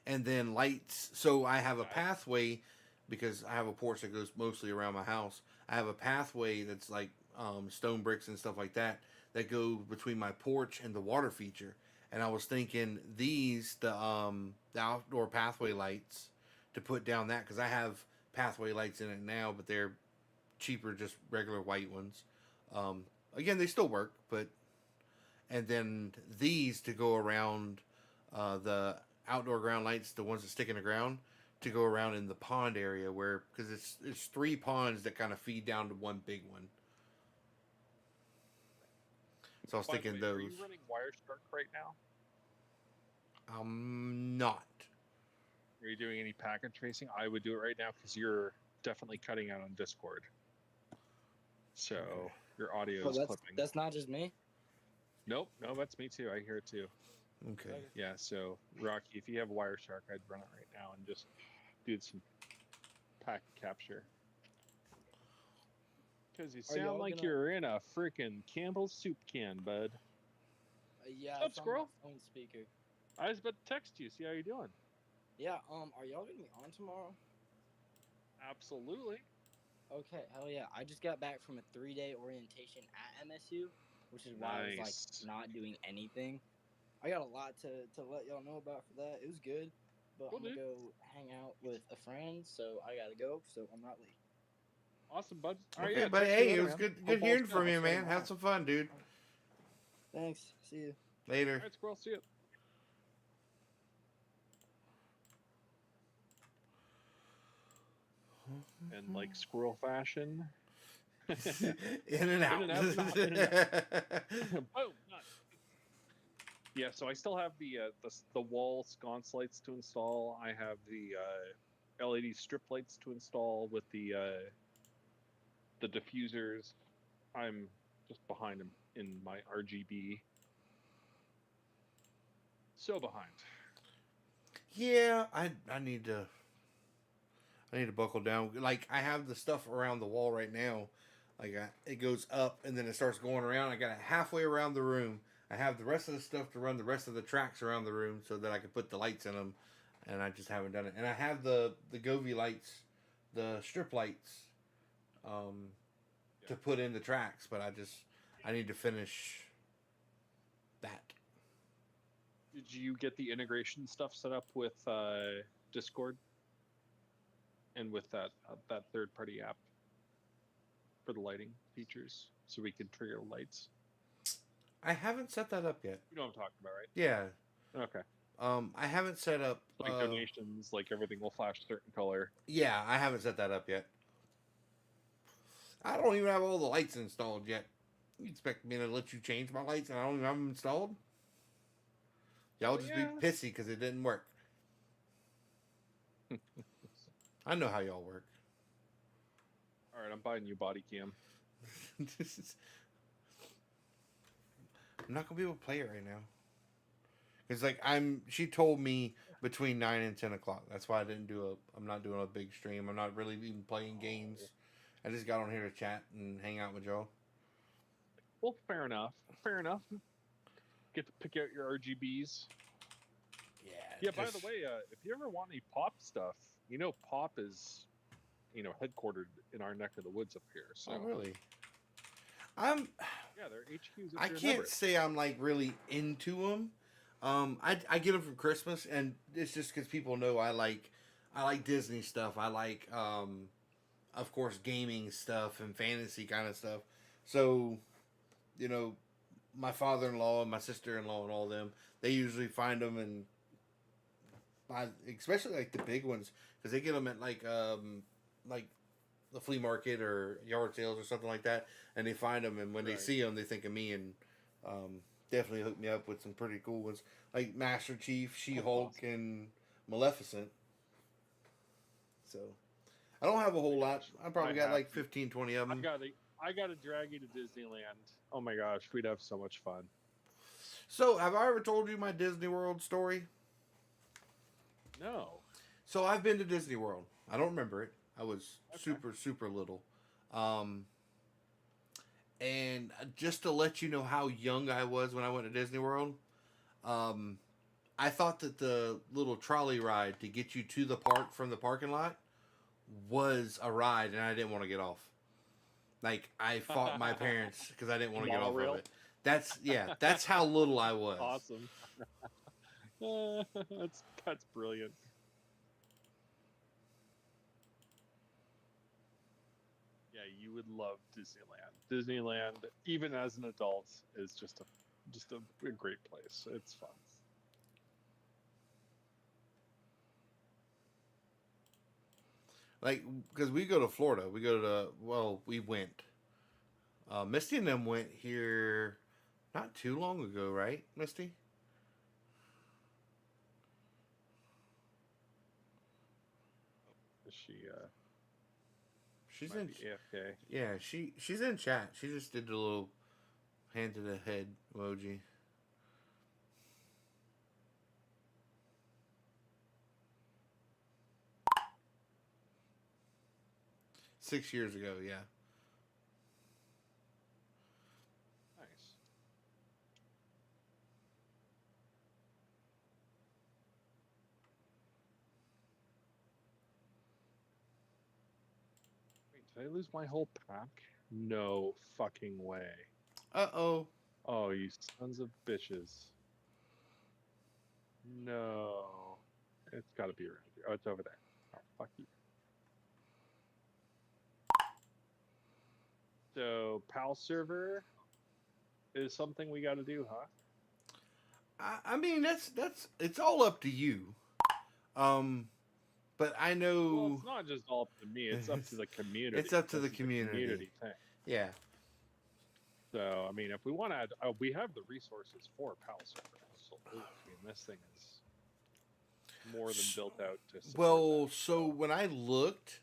And then lights. So I have a pathway because I have a porch that goes mostly around my house. I have a pathway that's like stone bricks and stuff like that that go between my porch and the water feature. And I was thinking the outdoor pathway lights to put down that because I have pathway lights in it now, but they're cheaper, just regular white ones. Again, they still work, but and then these to go around the outdoor ground lights, the ones that stick in the ground, to go around in the pond area where because it's 3 ponds that kind of feed down to one big one. So I was By the thinking way, those. Are you running Wireshark right now? I'm not. Are you doing any packet tracing? I would do it right now because you're definitely cutting out on Discord. So your audio Oh, is clipping. that's not just me. Nope, no, that's me too. I hear it too. Okay. Yeah, so Rocky, if you have Wireshark, I'd run it right now and just do some packet capture. Because you Are y'all sound like gonna- you're in a freaking Campbell's soup can, bud. Yeah, What's up, it's on squirrel? my phone speaker. I was about to text you, see how you're doing. Yeah, are y'all gonna be on tomorrow? Absolutely. Okay, hell yeah. I just got back from a 3-day orientation at MSU, which is why I was Nice. like not doing anything. I got a lot to let y'all know about for that. It was good, but Cool, I'm gonna dude. go hang out with a friend, so I gotta go, so I'm not late. Awesome, bud. All right, Okay, yeah, buddy. text me Hey, it later, was man. good Hope good all's hearing good. from you, I'll see man. you Have tomorrow. some fun, dude. Thanks. See you. All Later. right, squirrel, see you. And like squirrel fashion. In and out. In and out, in and Boom, done. Yeah, so I still have the wall sconce lights to install. I have the LED strip lights to install with the diffusers. I'm just behind them in my RGB. So behind. Yeah, I need to buckle down. Like I have the stuff around the wall right now. Like it goes up and then it starts going around. I got it halfway around the room. I have the rest of the stuff to run the rest of the tracks around the room so that I can put the lights in them, and I just haven't done it. And I have the Govee lights, the strip lights, to put in the tracks, but I need to finish that. Did you get the integration stuff set up with Discord and with that third-party app for the lighting features, so we can trigger lights? I haven't set that up yet. You know what I'm talking about, right? Yeah. Okay. I haven't set up Like donations, like everything will flash a certain color. Yeah, I haven't set that up yet. I don't even have all the lights installed yet. You expect me to let you change my lights and I don't even have them installed? Y'all just Yeah. be pissy because it didn't work. I know how y'all work. All right, I'm buying you body cam. I'm not gonna be able to play it right now. It's like she told me between 9 and 10 o'clock. That's why I'm not doing a big stream. I'm not really even playing games. I just got on here to chat and hang out with y'all. Well, fair enough. Fair enough. Get to pick out your RGBs. Yeah. Yeah, by the way, if you ever want any Pop stuff, Pop is, headquartered in our neck of the woods up here. So, Oh, really? yeah, their HQs up I here in can't Everett. say I'm like really into them. I get them for Christmas, and it's just because people know I like Disney stuff. I like, of course, gaming stuff and fantasy kind of stuff. So, my father-in-law and my sister-in-law and all them, they usually find them and buy, especially like the big ones, because they get them at like the flea market or yard sales or something like that, and they find them, and when they Right. see them, they think of me, and definitely hook me up with some pretty cool ones like Master Chief, She-Hulk, awesome. and Maleficent. So I don't have a whole lot. I probably I got have like to. 15, 20 of them. I gotta drag you to Disneyland. Oh my gosh, we'd have so much fun. So have I ever told you my Disney World story? No. So I've been to Disney World. I don't remember it. I was Okay. super, super little. And just to let you know how young I was when I went to Disney World, I thought that the little trolley ride to get you to the park from the parking lot was a ride, and I didn't want to get off. Like, I fought my parents because I didn't want to get off Monorail? of it. That's how little I was. Awesome. That's brilliant. Yeah, you would love Disneyland. Disneyland, even as an adult, is just a great place. It's fun. Like, because we go to Florida. We went. Misty and them went here not too long ago, right, Misty? Is she She's might in. be AFK? Yeah, she's in chat. She just did the little hand to the head emoji. $6 years ago, yeah. Did I lose my whole pack? No fucking way. Uh-oh. Oh, you sons of bitches. No. It's got to be around here. Oh, it's over there. Oh, fuck you. So, PAL server is something we got to do, huh? I mean, that's it's all up to you. But I Well, know, it's not just all up to me. It's up to the community. It's up to the This is a community. thing. yeah. So, I mean, if we want to add, we have the resources for PAL server. Absolutely. I mean, this thing is more than built out to support Well, that. so when I looked,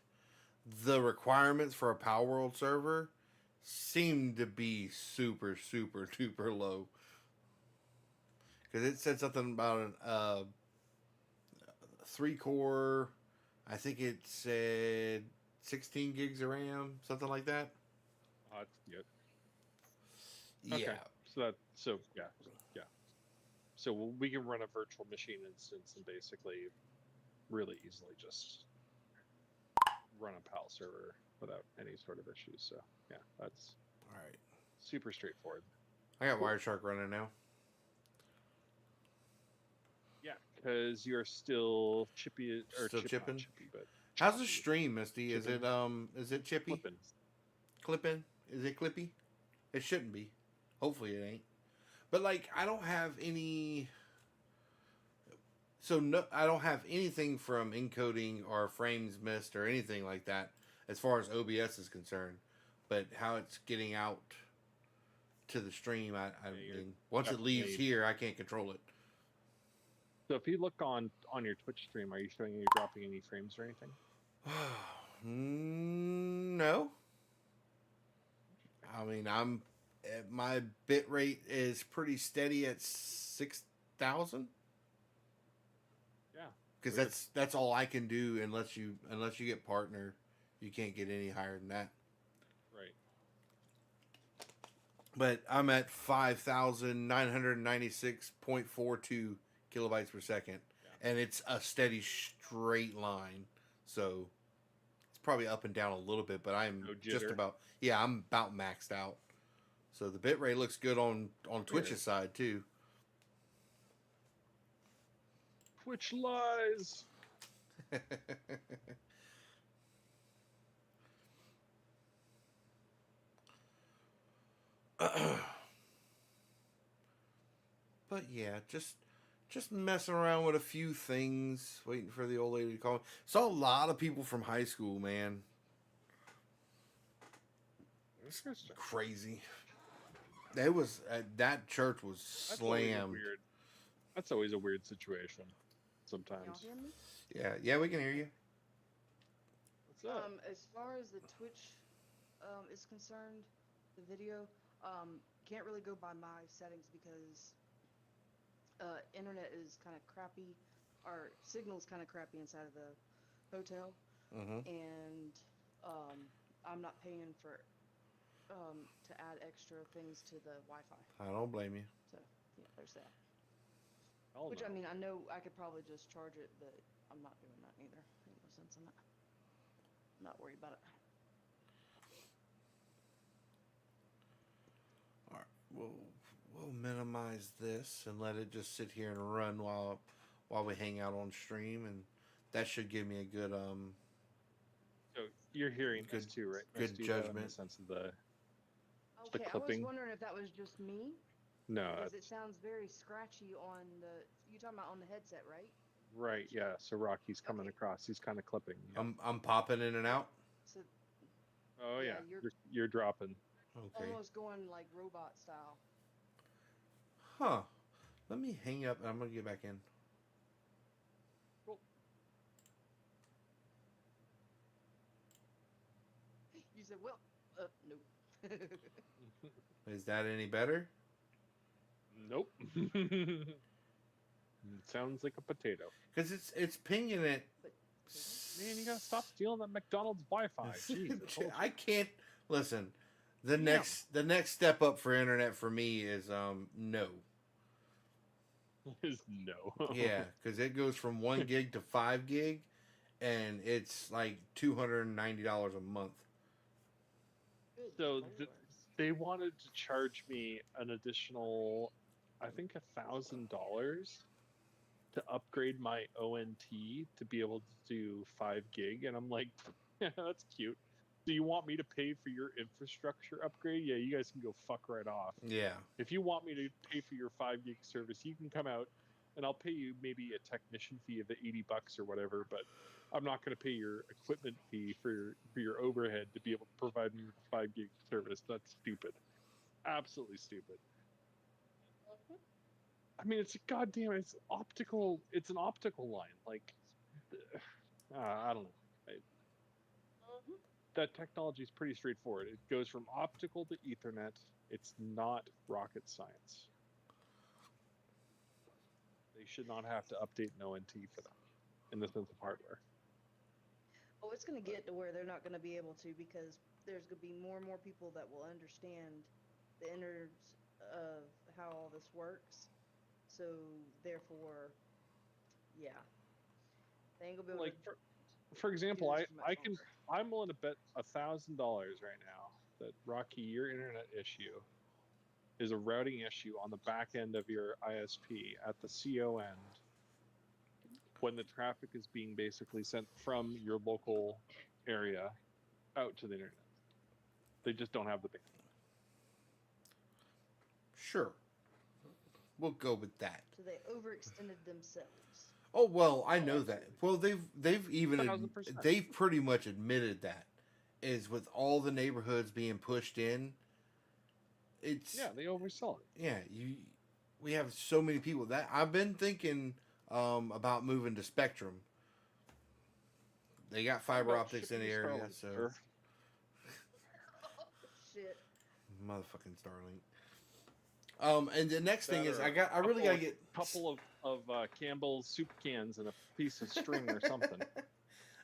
the requirements for a Power World server seemed to be super, super, duper low. Because it said something about a 3-core. I think it said 16 gigs of RAM, something like that. That's good. Yeah. Okay. Yeah. So we can run a virtual machine instance and basically really easily just run a PAL server without any sort of issues. So yeah, that's All right. super straightforward. I got Wireshark running now. Yeah, because you're still chippy or Still not chipping? chippy, but How's the choppy. stream, Misty? Is it chippy? Flipping. Clipping? Is it clippy? It shouldn't be. Hopefully it ain't. But like I don't have any I don't have anything from encoding or frames missed or anything like that as far as OBS is concerned. But how it's getting out to the stream, I you're mean, once it leaves definitely- here, I can't control it. So if you look on your Twitch stream, are you showing you dropping any frames or anything? No. I mean, my bit rate is pretty steady at 6,000 Yeah. because Weird. that's all I can do unless you get partner, you can't get any higher than that. Right. But I'm at 5,996.42 kilobytes per second, and it's a steady straight line. So it's probably up and down a little bit, but I'm No just jitter. about I'm about maxed out. So the bit rate looks good on Twitch's side too. Twitch lies. But yeah, just messing around with a few things, waiting for the old lady to call me. Saw a lot of people from high school, man. Interesting. Crazy. It was that church was That's always a slammed. weird. That's always a weird situation. Can y'all Sometimes. hear me? Yeah, we can hear you. What's up? As far as the Twitch is concerned, the video can't really go by my settings because internet is kind of crappy. Our signal's kind of crappy inside of the hotel, Mm-hmm. and I'm not paying for to add extra things to the Wi-Fi. I don't blame you. So yeah, there's that. Hell Which no. I mean, I know I could probably just charge it, but I'm not doing that either. Ain't no sense in that. I'm not worried about it. All right, we'll minimize this and let it just sit here and run while we hang out on stream, and that should give me a good So you're hearing this Good- too, right? good Misty, in judgment. the sense of the Okay, I was clipping? wondering if that was just me, no, because it it's, sounds very scratchy on the. You talking about on the headset, right? right. Yeah. So Rocky's coming Okay. across. He's kind of clipping. Yeah. I'm popping in and out. So Oh yeah. yeah, You're dropping. Okay. almost going like robot style. Huh. Let me hang up and I'm gonna get back in. You said, well, nope. Is that any better? Nope. Sounds like a potato. Because it's pinging it. Man, you gotta stop stealing that McDonald's Wi-Fi. Jeez, I told you. I can't listen. The next step up for internet for me is no. Is no. Yeah, because it goes from 1 gig to 5 gig, and it's like $290 a month So they wanted to charge me an additional, I think, $1,000 to upgrade my ONT to be able to do 5 gig, and I'm like, yeah, that's cute. Do you want me to pay for your infrastructure upgrade? Yeah, you guys can go fuck right off. Yeah. If you want me to pay for your 5 gig service, you can come out, and I'll pay you maybe a technician fee of the $80 or whatever, but I'm not going to pay your equipment fee for your overhead to be able to provide me with 5 gig service. That's stupid. Absolutely stupid. I mean, it's goddamn. It's optical. It's an optical line. Like, I don't know. That technology is pretty straightforward. It goes from optical to Ethernet. It's not rocket science. They should not have to update an ONT for that, in the sense of hardware. Oh, it's going to get to where they're not going to be able to, because there's going to be more and more people that will understand the innards of how all this works. So therefore, yeah, they ain't gonna be able Like, to. for example, this for much longer. I'm willing to bet $1,000 right now that, Rocky, your internet issue is a routing issue on the back end of your ISP at the CO end, when the traffic is being basically sent from your local area out to the internet. They just don't have the bandwidth. Sure. We'll go with that. So they overextended themselves. Oh well, I know that. Well, they've even 1000%. they've pretty much admitted that, is with all the neighborhoods being pushed in. It's Yeah, they oversell it. yeah. We have so many people that I've been thinking about moving to Spectrum. They got fiber About optics in shipping the to area, Starlink, so sir. Shit. motherfucking Starlink. And the next thing is I really gotta get a couple of Campbell's soup cans and a piece of string or something.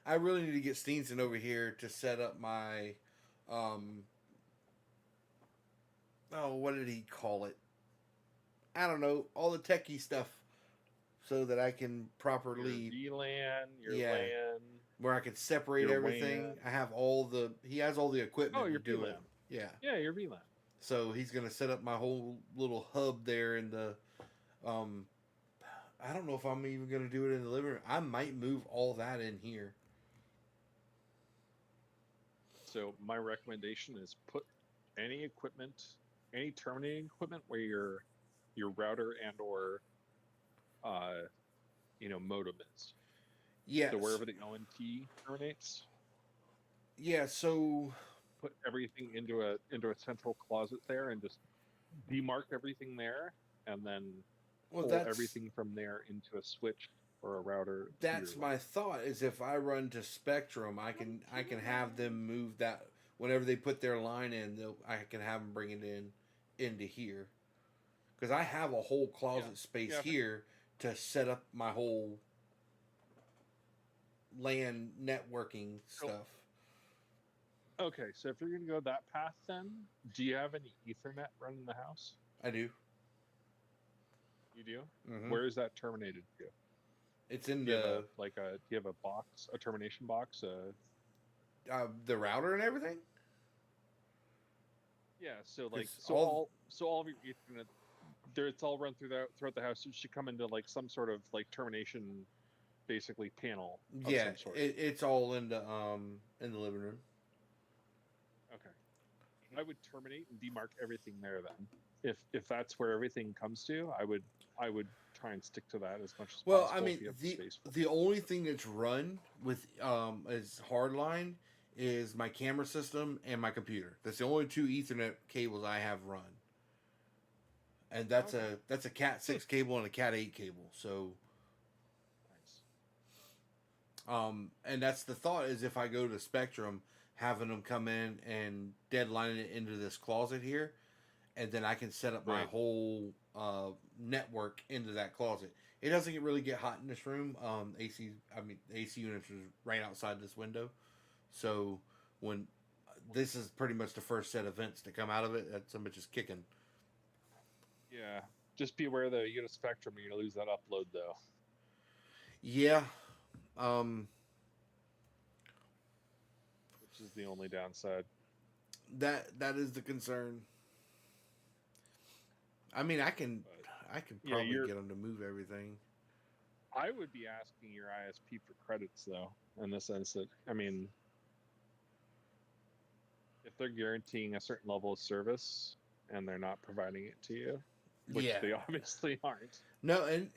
I really need to get Steenson over here to set up my what did he call it? I don't know, all the techie stuff, so that I can properly Your VLAN, your Yeah. LAN. where I can separate Your everything. WAN. I have he has all the equipment Oh, your to do VLAN. it. Yeah. Yeah, your VLAN. So he's gonna set up my whole little hub there in the I don't know if I'm even gonna do it in the living room. I might move all that in here. So my recommendation is put any equipment, any terminating equipment where your router and or modem is. Yeah. So wherever the ONT terminates, Yeah, so put everything into a central closet there and just demark everything there, and then well pull that's everything from there into a switch or a router. to that's your my thought, is if I run to Spectrum, I can have them move that whenever they put their line in, I can have them bring it into here. Cuz I have a whole closet Yeah. space Yeah. here to set up my whole LAN networking stuff. Okay, so if you're gonna go that path, then do you have any Ethernet running the house? I do. You do. Mhm. Where is that terminated to? It's in Do you the have do you have a box, a termination box? the router and everything. Yeah. So It's all of your Ethernet, it's all run throughout the house. It should come into like some sort of like termination, basically panel. Of Yeah, some sort. it's all in the living room. Okay. I would terminate and demark everything there then. If that's where everything comes to, I would try and stick to that as much as Well, possible. I if mean, you have the space for it. the only thing that's run with as hardline is my camera system and my computer. That's the only two Ethernet cables I have run, and that's a Cat 6 cable and a Cat 8 cable. So, Nice. and that's the thought, is if I go to Spectrum, having them come in and deadline it into this closet here, and then I can set up my Right. whole network into that closet. It doesn't really get hot in this room. The AC units is right outside this window, so when this is pretty much the first set of vents to come out of it, that some bitch is kicking. Yeah. Just be aware though, you get a Spectrum, you're gonna lose that upload though. Yeah, Which is the only downside. That is the concern. I mean, I can Yeah, probably you're- get them to move everything. I would be asking your ISP for credits though, in the sense that I mean, if they're guaranteeing a certain level of service and they're not providing it to you, which Yeah. they obviously aren't. No, and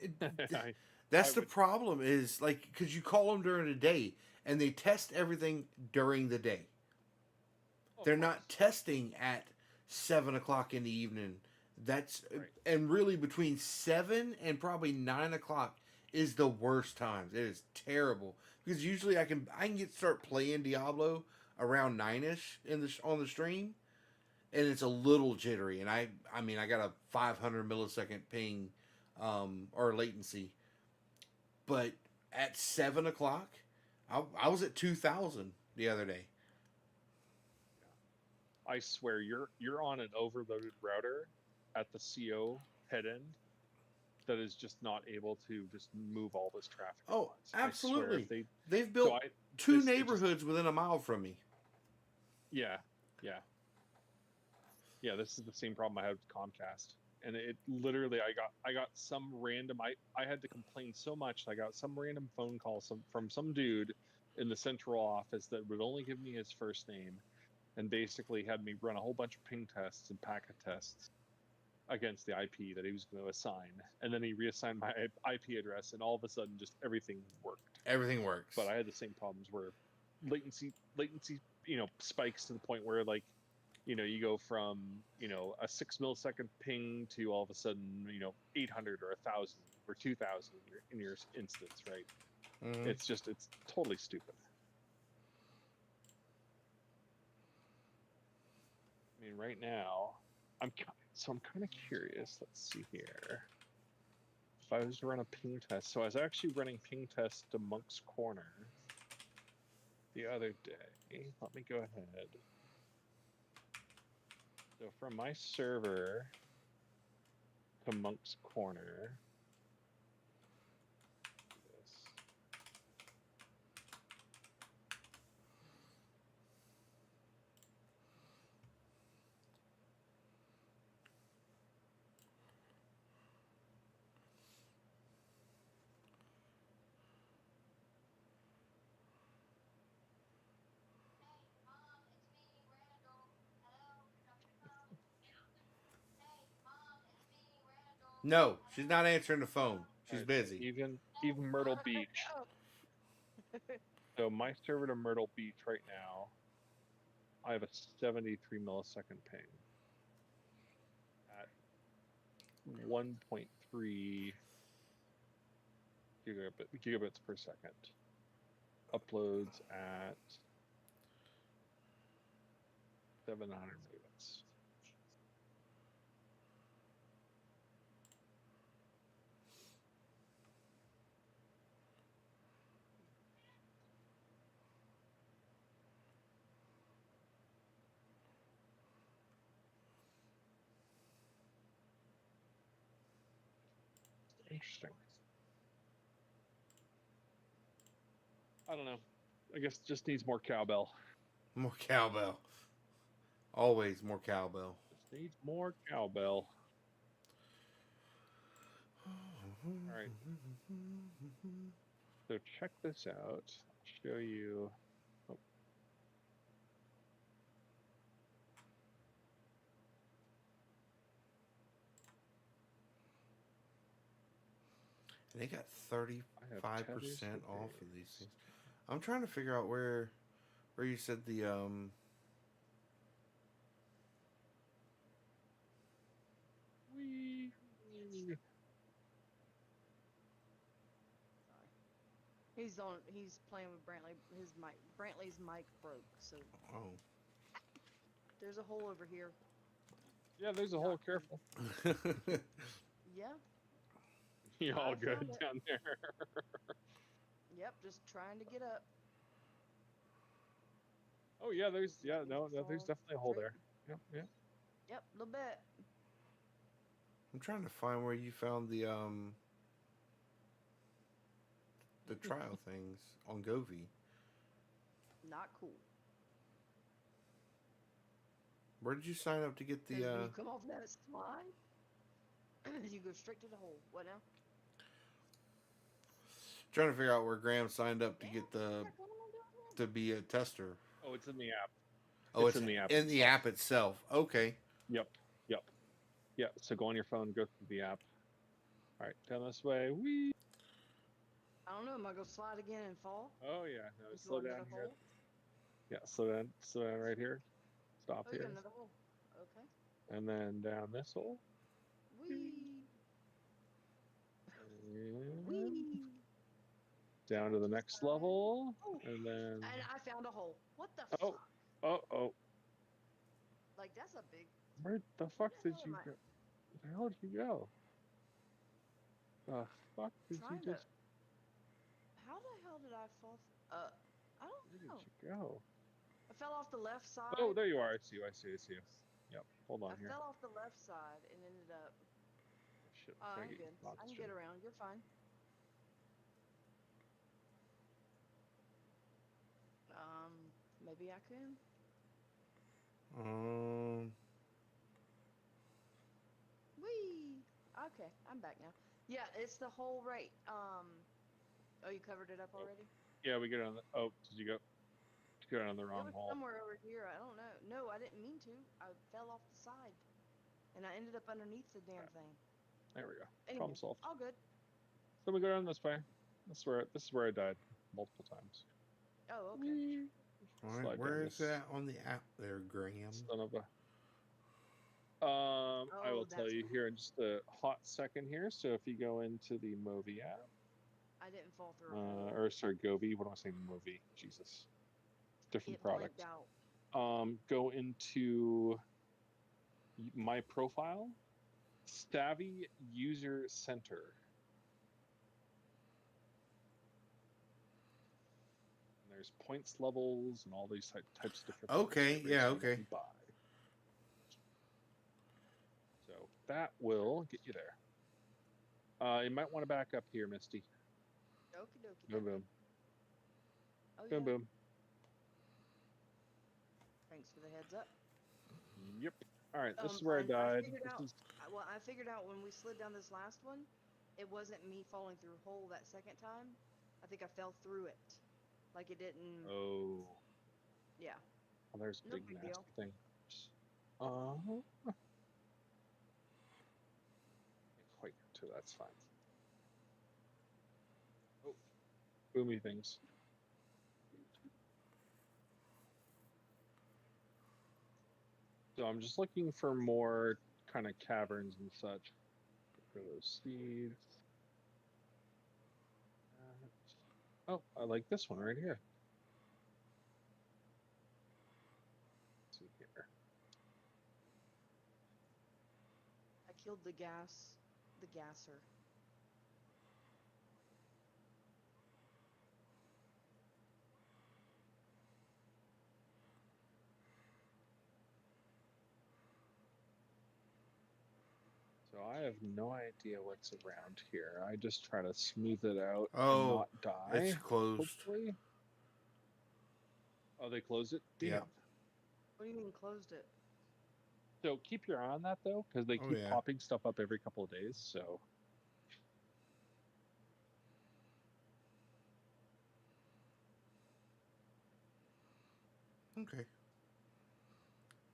I- that's I the would- problem is like because you call them during the day and they test everything during the day. Oh, They're of not course. testing at 7 o'clock in the evening. That's Right. and really between 7 and probably 9 o'clock is the worst times. It is terrible because usually I can get start playing Diablo around 9ish on the stream, and it's a little jittery. And I mean I got a 500 millisecond ping or latency, but at 7 o'clock, I was at 2,000 the other day. I swear you're on an overloaded router at the CO head end that is just not able to just move all this traffic. at Oh, once. I swear absolutely. if they, They've so built I, two this- it just- neighborhoods within a mile from me. yeah, yeah, yeah. This is the same problem I had with Comcast, and it literally I got some random I had to complain so much. I got some random phone call from some dude in the central office that would only give me his first name, and basically had me run a whole bunch of ping tests and packet tests against the IP that he was going to assign, and then he reassigned my IP address, and all of a sudden, just everything worked. Everything works. But I had the same problems where latency, spikes to the point where you go from a 6 millisecond ping to all of a sudden 800 or 1,000 or 2,000 in your instance, right? Mhm. It's totally stupid. I mean, right now, I'm kind of curious. Let's see here. If I was to run a ping test, so I was actually running ping tests to Monk's Corner the other day. Let me go ahead. So from my server to Monk's Corner. This. No, she's not answering the phone. She's Alright, busy. Even Myrtle Beach. So my server to Myrtle Beach right now, I have a 73 millisecond ping at 1.3 gigabits per second. Uploads at 700 megabits. Interesting. I don't know. I guess it just needs more cowbell. More cowbell. Always more cowbell. Just needs more cowbell. All right. So check this out. I'll show you. Oh. And they got I have 35% tethers for off of these days. things. I'm trying to figure out where you said the Whee! He's playing with Brantley. Brantley's mic broke, so oh. there's a hole over here. Yeah, there's a hole. Careful. Yeah. You're all I good found it. down there. Yep. Just trying to get up. Oh yeah, there's there's definitely a hole there. Yep, yep. Yep. A little bit. I'm trying to find where you found the trial things on Govee. Not cool. Where did you sign up to get 'Cause the? when you come off that slide, you go straight to the hole. What now? Trying to figure out where Graham signed up to Damn, get the what am I doing here? to be a tester. Oh, it's in the app. Oh, It's in the app In the app itself. Okay. Yep. Yep. Yeah. So go on your phone, go through the app. All right, down this way. Whee! I don't know. Am I gonna slide again and fall Oh yeah. No, into slow down another here. hole? Yeah, slow down. Slow down right here. Stop Oh, you got here. another hole. Okay. And then down this hole. Wee. And Wee. down to the next level. Oh, And then. and I found a hole. What the Oh. fuck? Oh. Like that's a big. Where the fuck the did hell you am I- go? Where the hell did you go? The fuck did Trying you to. just? How the hell did I fall? I Where don't did know. you go? I fell off the left side. Oh, there you are. I see you. I see you. Yep. Hold I on here. fell off the left side and ended up. Shit, Oh, trying I'm to get good. you I can get around. You're fine. Maybe I can. Um. Whee! Okay, I'm back now. Yeah, it's the whole right. Oh, you covered it up already? Yeah, we get on the. Oh, did you go? Did you go on the It wrong was hole? somewhere over here. I don't know. No, I didn't mean to. I fell off the side, and I ended up underneath the damn thing. There we go. Anyway, Problem solved. all good. Then we go down this way. This is where I died multiple times. Oh, okay. All Slide right. down Where is this that on the app there, Graham? Son of a. I will tell that's you why. here in just a hot second here. So if you go into the Movi app, I didn't fall through a hole. or sorry, Gobi. What am I saying? Movi. Jesus. Different It product. blanked out. Go into my profile, Savvy User Center. And there's points levels and all these types of different. Okay, things yeah, based on what okay. you buy. So that will get you there. You might want to back up here, Misty. Okie dokie. Boom, boom, Oh, yeah. boom, boom. Thanks for the heads up. Yep. All right, this is Um, where I I died. figured This out- is Well, I figured out when we slid down this last one, it wasn't me falling through a hole that second time. I think I fell through it. Like it didn't. oh, Yeah. well, there's a No big big nasty deal. thing. Uh, quite get to that's fine. Oh, boomy things. So I'm just looking for more kind of caverns and such. For those seeds. Oh, I like this one right here. Let's see here. I killed the gasser. So I have no idea what's around here. I just try to smooth it out Oh, and not die. It's closed. Hopefully. Oh, they closed it? Yeah. Damn. What do you mean closed it? So keep your eye on that though, because they Oh, keep yeah. popping stuff up every couple of days. So Okay.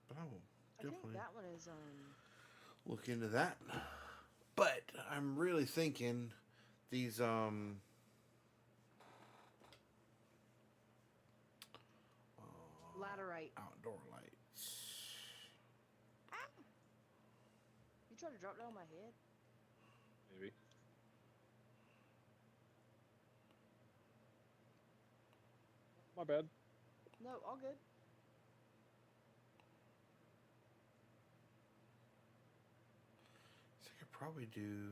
But I will I think definitely that one is look into that. But I'm really thinking these laterite. outdoor lights. You try to drop down my head? maybe. My bad. No, all good. So I could probably do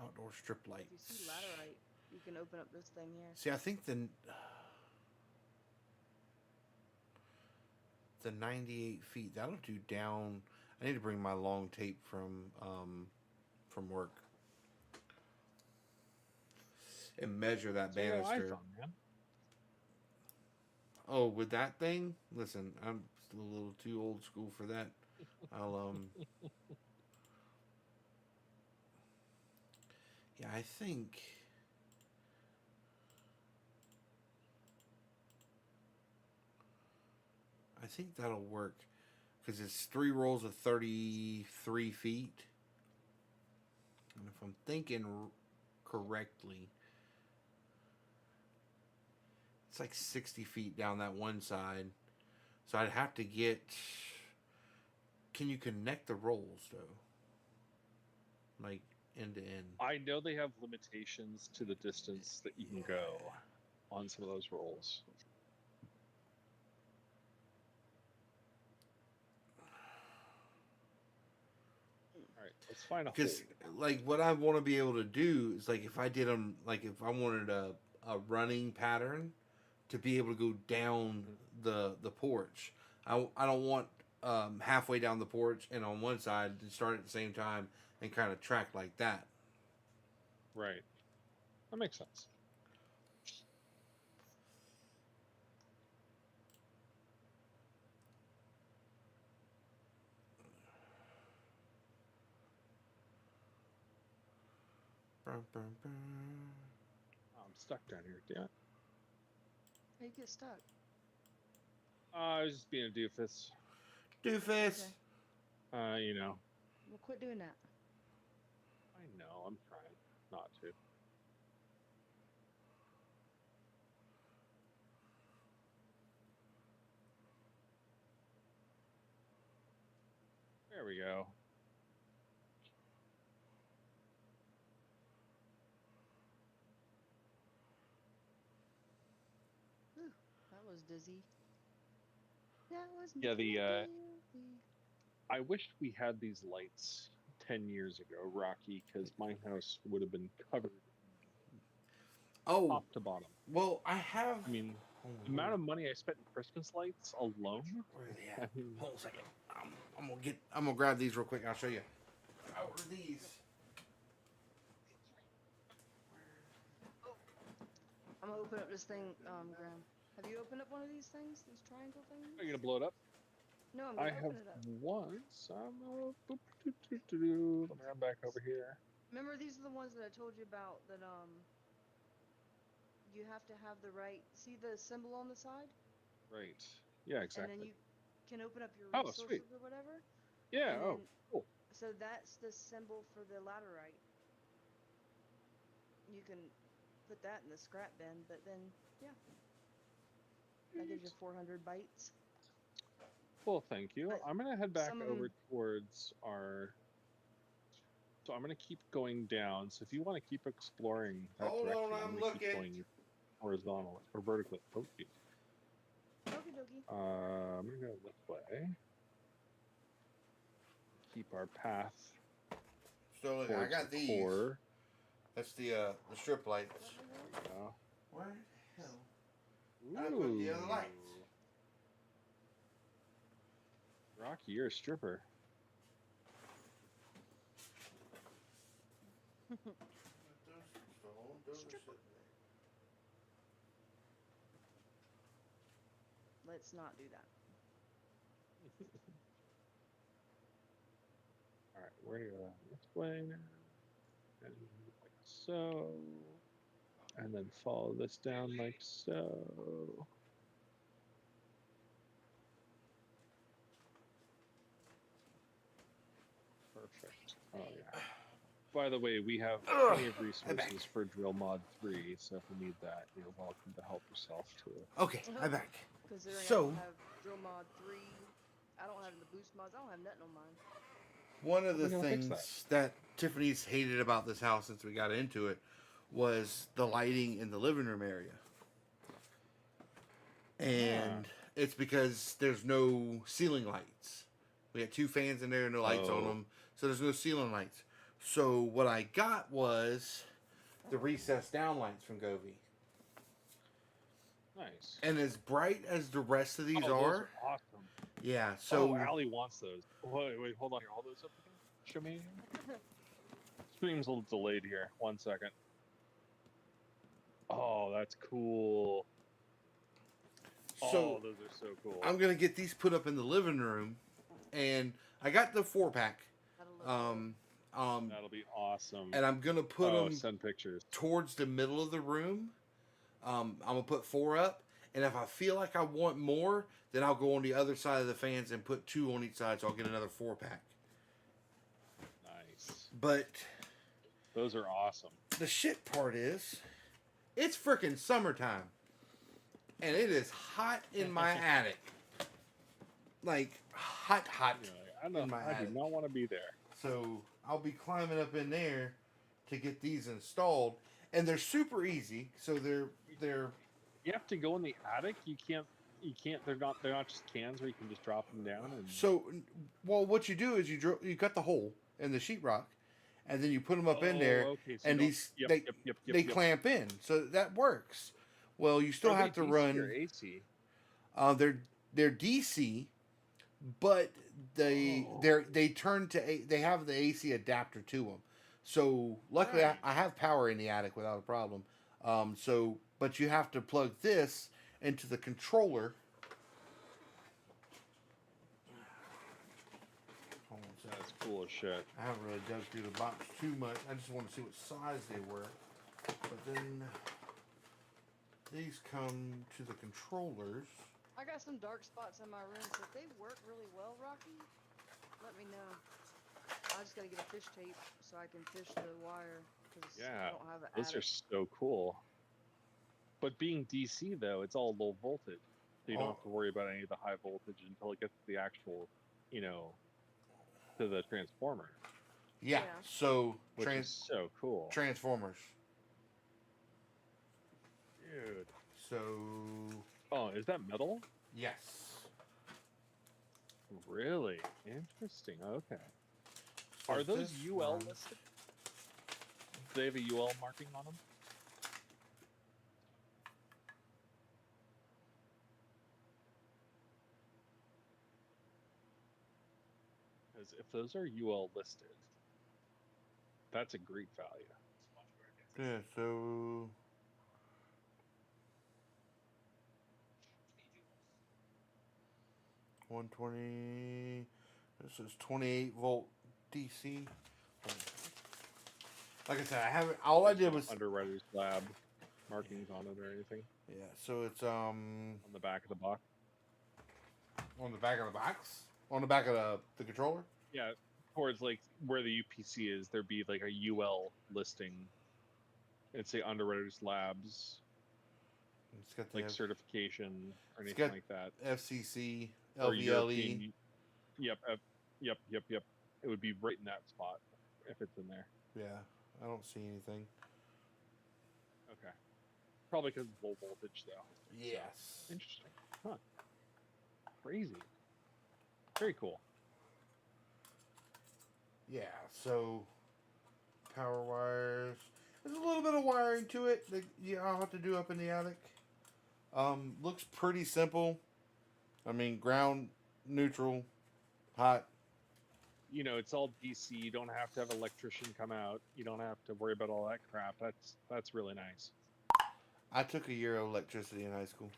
outdoor strip If you lights. see laterite, you can open up this thing here. See, I think the 98 feet that'll do down. I need to bring my long tape from work and measure that It's your banister. iPhone, man. Oh, with that thing? Listen, I'm a little too old school for that. I'll yeah, I think that'll work because it's 3 rolls of 33 feet, and if I'm thinking correctly, it's like 60 feet down that one side. So I'd have to get. Can you connect the rolls though? Like end to end. I know they have limitations to the distance that you can go on some of those rolls. All right, let's find a Because hole. like what I want to be able to do is like if I did them like if I wanted a running pattern to be able to go down the porch. I don't want halfway down the porch and on one side to start at the same time and kind of track like that. Right. That makes sense. I'm stuck down here, damn it. How you get stuck? I was just being a doofus. Doofus. Okay. You know. Well, quit doing that. I know, I'm trying not to. There we go. Whew, that was dizzy. That was Yeah, the, dizzy. I wished we had these lights 10 years ago, Rocky, because my house would have been covered Oh, top to bottom. well, I have. I mean, the amount of money I spent in Christmas lights alone. Where are they at? Hold on a second. I'm gonna grab these real quick. I'll show you. How are these? I'm gonna open up this thing, Graham. Have you opened up one of these things? These triangle things? Are you gonna blow it up? No, I'm I gonna have open it up. once. Let me run back over here. Remember, these are the ones that I told you about that, you have to have the right, see the symbol on the side? Right. Yeah, And exactly. then you can open up your Oh, resources sweet. or whatever. Yeah. and Oh, then- cool. So that's the symbol for the laterite. You can put that in the scrap bin, but then, yeah. That gives you 400 bytes. Well, thank you. But I'm gonna head back some of over 'em- towards our. So I'm gonna keep going down. So if you want to keep exploring that Hold on, direction, I'm gonna looking. keep going horizontal or vertically. Oh, geez. Okie dokie. I'm gonna go this way. Keep our path So look, I towards got the these. core. That's the strip lights. There we go. Where the hell? I put the other lights. Ooh. Rocky, you're a stripper. Let's not do that. Alright, we're gonna go this way now. And like so. And then follow this down like so. Perfect. Oh yeah. By the way, we have plenty of resources for Drill Mod 3, so if you need that, you're welcome to help yourself too. Okay, I'm back. Considering I So- don't have Drill Mod 3, I don't have the boost mods, I don't have nothing on mine. One of the We're gonna fix things that Tiffany's hated about this house since we got into it was the lighting in the living room area. And it's because there's no ceiling lights. We got 2 fans in there, no lights on Oh. them, so there's no ceiling lights. So what I got was the recessed down lights from Govee. Nice. And as bright as the rest of these Oh, those are, awesome. yeah. So Oh, Allie wants those. Wait, hold on here. Hold those up again. Show me. Stream's a little delayed here. 1 second. Oh, that's cool. Oh, So those are so cool. I'm gonna get these put up in the living room, and I got the 4-pack. That'll look good. That'll be awesome. And I'm gonna put them send pictures. towards the middle of the room. I'm gonna put 4 up, and if I feel like I want more, then I'll go on the other side of the fans and put 2 on each side, so I'll get another 4-pack. Nice. But Those are awesome. the shit part is, it's freaking summertime, and it is hot in my attic. Like hot. You're like, in my I do attic. not want to be there. So I'll be climbing up in there to get these installed, and they're super easy. So they're You have to go in the attic. You can't. They're not just cans where you can just drop them down. And so well. What you do is you cut the hole in the sheetrock, and then you put them up in there, okay, so and you these don't- they clamp in. So that works. Well, you still Are have they to DC run. or AC. They're DC, but they turn to they have the AC adapter to them. So luckily Right. I have power in the attic without a problem. But you have to plug this into the controller. Hold on a second. That's cool as shit. I haven't really dug through the box too much. I just want to see what size they were. But then these come to the controllers. I got some dark spots in my room, so if they work really well, Rocky, let me know. I just gotta get a fish tape so I can fish the wire, because Yeah, I don't have an Those are attic. so cool. But being DC though, it's all low voltage, so you don't have to worry about any of the high voltage until it gets to the actual, to the transformer, Yeah. Yeah. So which is so cool. Transformers. Dude. So Oh, is that metal? yes. Really interesting. Okay. So Are those this UL one- listed? Do they have a UL marking on them? Because if those are UL listed, that's a great value. Yeah. So 120. This is 28-volt DC. Like I said, I haven't. All I did was Underwriter's Lab markings on it or anything yeah. So it's on the back of the box. on the back of the box, on the back of the controller. Yeah, towards like where the UPC is, there'd be like a UL listing. It'd say Underwriters Labs, It's got the like certification or it's anything got like that. FCC, Or LVLE. European- Yep, yep. It would be right in that spot if it's in there. Yeah, I don't see anything. Okay. Probably because it's low voltage, though. Yes. Interesting. Huh. Crazy. Very cool. Yeah. So power wires. There's a little bit of wiring to it that I'll have to do up in the attic. Looks pretty simple. I mean, ground, neutral, hot. It's all DC. You don't have to have an electrician come out. You don't have to worry about all that crap. That's really nice. I took a year of electricity in high school.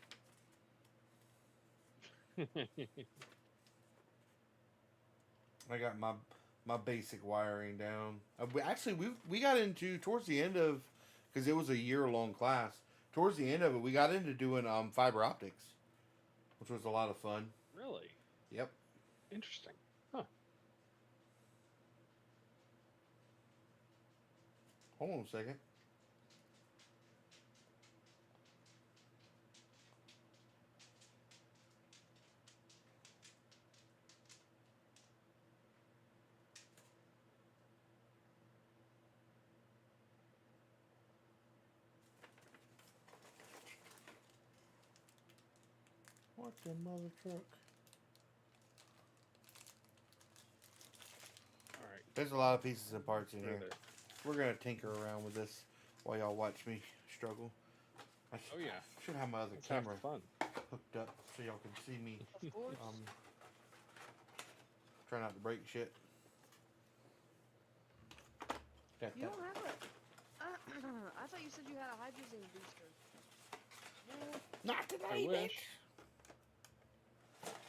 I got my basic wiring down. We got into towards the end of, because it was a year-long class. Towards the end of it, we got into doing fiber optics, which was a lot of fun. Really Yep. interesting. Huh. Hold on a second. What the mother truck? All right. There's a lot of pieces and parts in There, here. there. We're gonna tinker around with this while y'all watch me struggle. I Oh yeah. should have my other Let's have camera fun. hooked up so y'all can see me. Of course. Try not to break shit. Got You that. don't have a. I thought you said you had a hydrogen booster. Not I today, wish. bitch.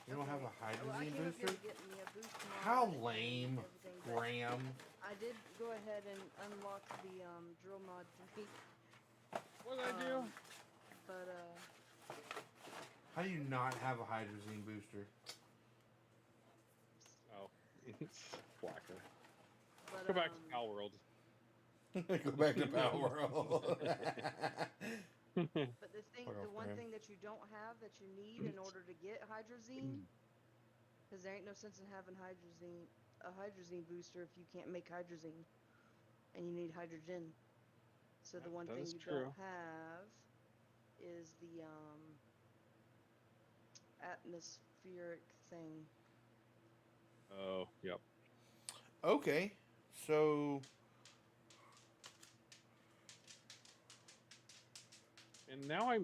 You don't have a Well, I hydrazine came up here booster? to get me a boost mod How and lame, everything, but Graham. I did go ahead and unlock the drill mod 3. What did I do? But How do you not have a hydrazine booster? Oh, it's Blacker. but Go back to Pal World. Go back to Power World. But the thing, Fuck the off, one Graham. thing that you don't have that you need in order to get hydrazine, because there ain't no sense in having a hydrazine booster if you can't make hydrazine, and you need hydrogen. So the one That thing is you true. don't have is the atmospheric thing. Oh, yep. Okay, so And now I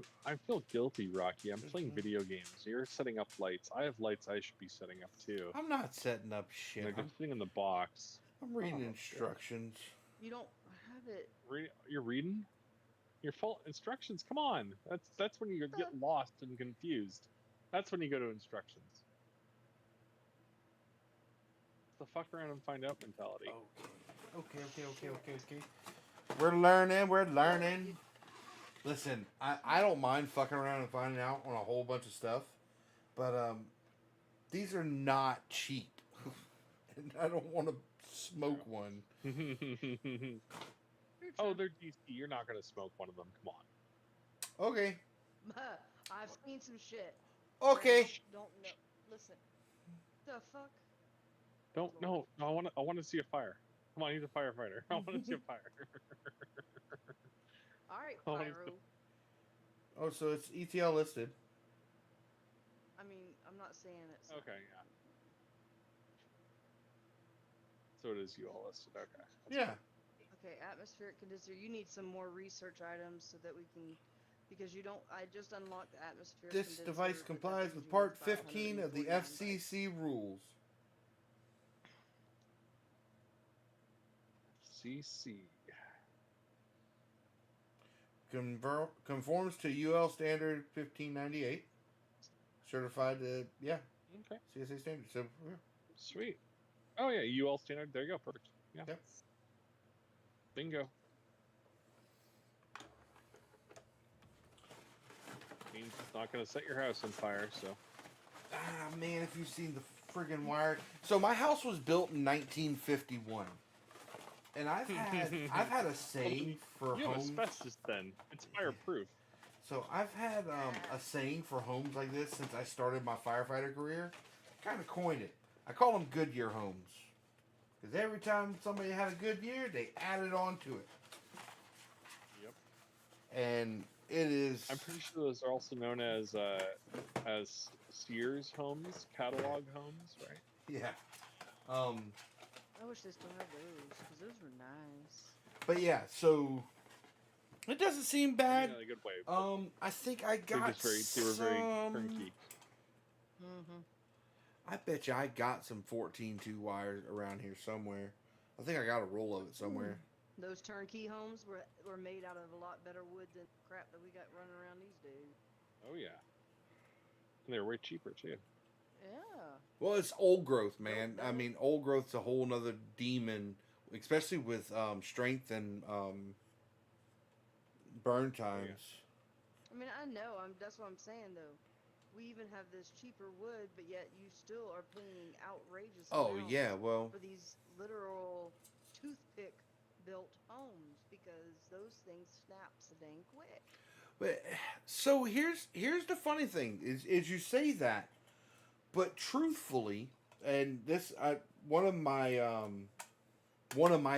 feel guilty, Rocky. I'm playing video games. You're setting up lights. I have lights I should be setting up too. I'm not setting up And shit. they're just sitting in the box. I'm reading Oh, instructions. You don't have it. You're reading? Your full instructions. Come on. That's when you get lost and confused. That's when you go to instructions. It's the fuck around and find out mentality. Okay. We're learning. Listen, I don't mind fucking around and finding out on a whole bunch of stuff, but these are not cheap, and I don't want to smoke one. Oh, they're DC. You're not gonna smoke one of them. Come on. Okay. I've seen some shit. Okay. Don't know. Listen. The fuck? Don't no. I want to see a fire. Come on, he's a firefighter. I want to see a fire. All right, Oh, what is Pyro. Oh, so it's ETL listed. I mean, I'm not saying it's. Okay, yeah. So it is you all listed. Okay. That's Yeah. fine. Okay, atmospheric condenser. You need some more research items so that we can, because you don't. I just unlocked the atmospheric This condenser. device but that complies means with you Part need 15 of the 549 FCC rules. CC. Conforms to UL Standard 1598. Certified to, yeah, Okay. CSA standard. So, yeah. Sweet. Oh yeah, UL standard. There you go. Perfect. Yeah. Yep. Bingo. Means it's not gonna set your house on fire. So. Ah, man, if you've seen the friggin' wire. So my house was built in 1951. And I've had a saying for You have homes. asbestos then. It's fireproof. So I've had a saying for homes like this since I started my firefighter career. Kind of coined it. I call them Goodyear homes. Because every time somebody had a good year, they added on to it. Yep. And it is. I'm pretty sure those are also known as Sears homes, catalog homes, right? Yeah. I wish they still had those, because those were nice. But yeah, so it doesn't seem bad. In a good way. but I think I they're got just they were very some. turnkey. Mm-hmm. I bet you I got some 14-2 wires around here somewhere. I think I got a roll of it somewhere. Those turnkey homes were made out of a lot better wood than crap that we got running around these days. Oh yeah. And they're way cheaper too. Yeah. Well, it's old growth, man. I mean, old growth's a whole nother demon, especially with strength and burn times. I mean, I know. That's what I'm saying, though. We even have this cheaper wood, but yet you still are paying outrageous Oh amounts yeah, well, for these literal toothpick-built homes because those things snap so dang quick. but so here's the funny thing is you say that, but truthfully, and this one of my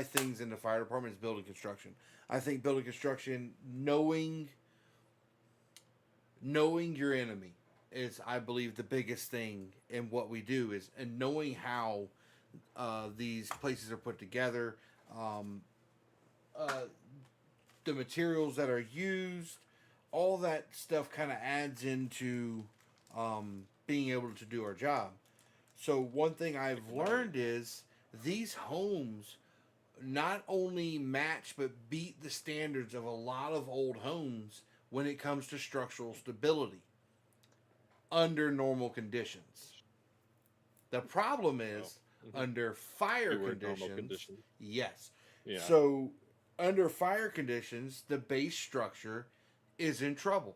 things in the fire department is building construction. I think building construction, knowing your enemy is, I believe, the biggest thing in what we do is, and knowing how these places are put together, the materials that are used, all that stuff kind of adds into being able to do our job. So one thing I've learned is these homes not only match but beat the standards of a lot of old homes when it comes to structural stability under normal conditions. The problem is Mhm. under fire Fewer normal conditions. conditions. Yes. Yeah. So under fire conditions, the base structure is in trouble.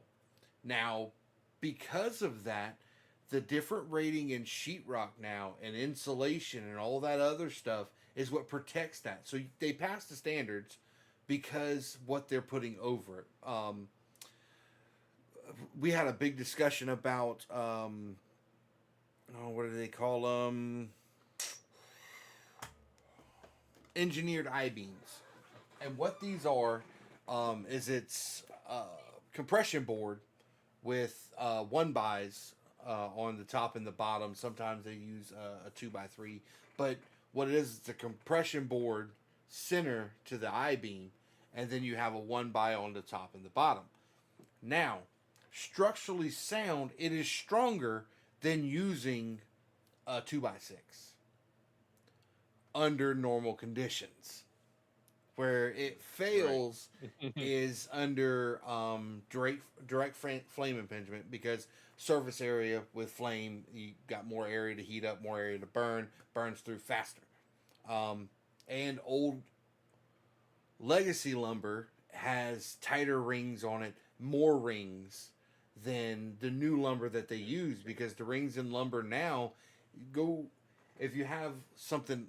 Now, because of that, the different rating in sheetrock now and insulation and all that other stuff is what protects that. So they pass the standards because what they're putting over it. We had a big discussion about what do they call them? Engineered I-beams. And what these are is it's compression board with 1x on the top and the bottom. Sometimes they use a 2x3. But what it is, it's a compression board center to the I-beam, and then you have a 1x on the top and the bottom. Now, structurally sound, it is stronger than using a 2x6 under normal conditions. Where it fails is under direct flame impingement, because surface area with flame, you got more area to heat up, more area to burn, burns through faster. And old legacy lumber has tighter rings on it, more rings than the new lumber that they use, because the rings in lumber now, if you have something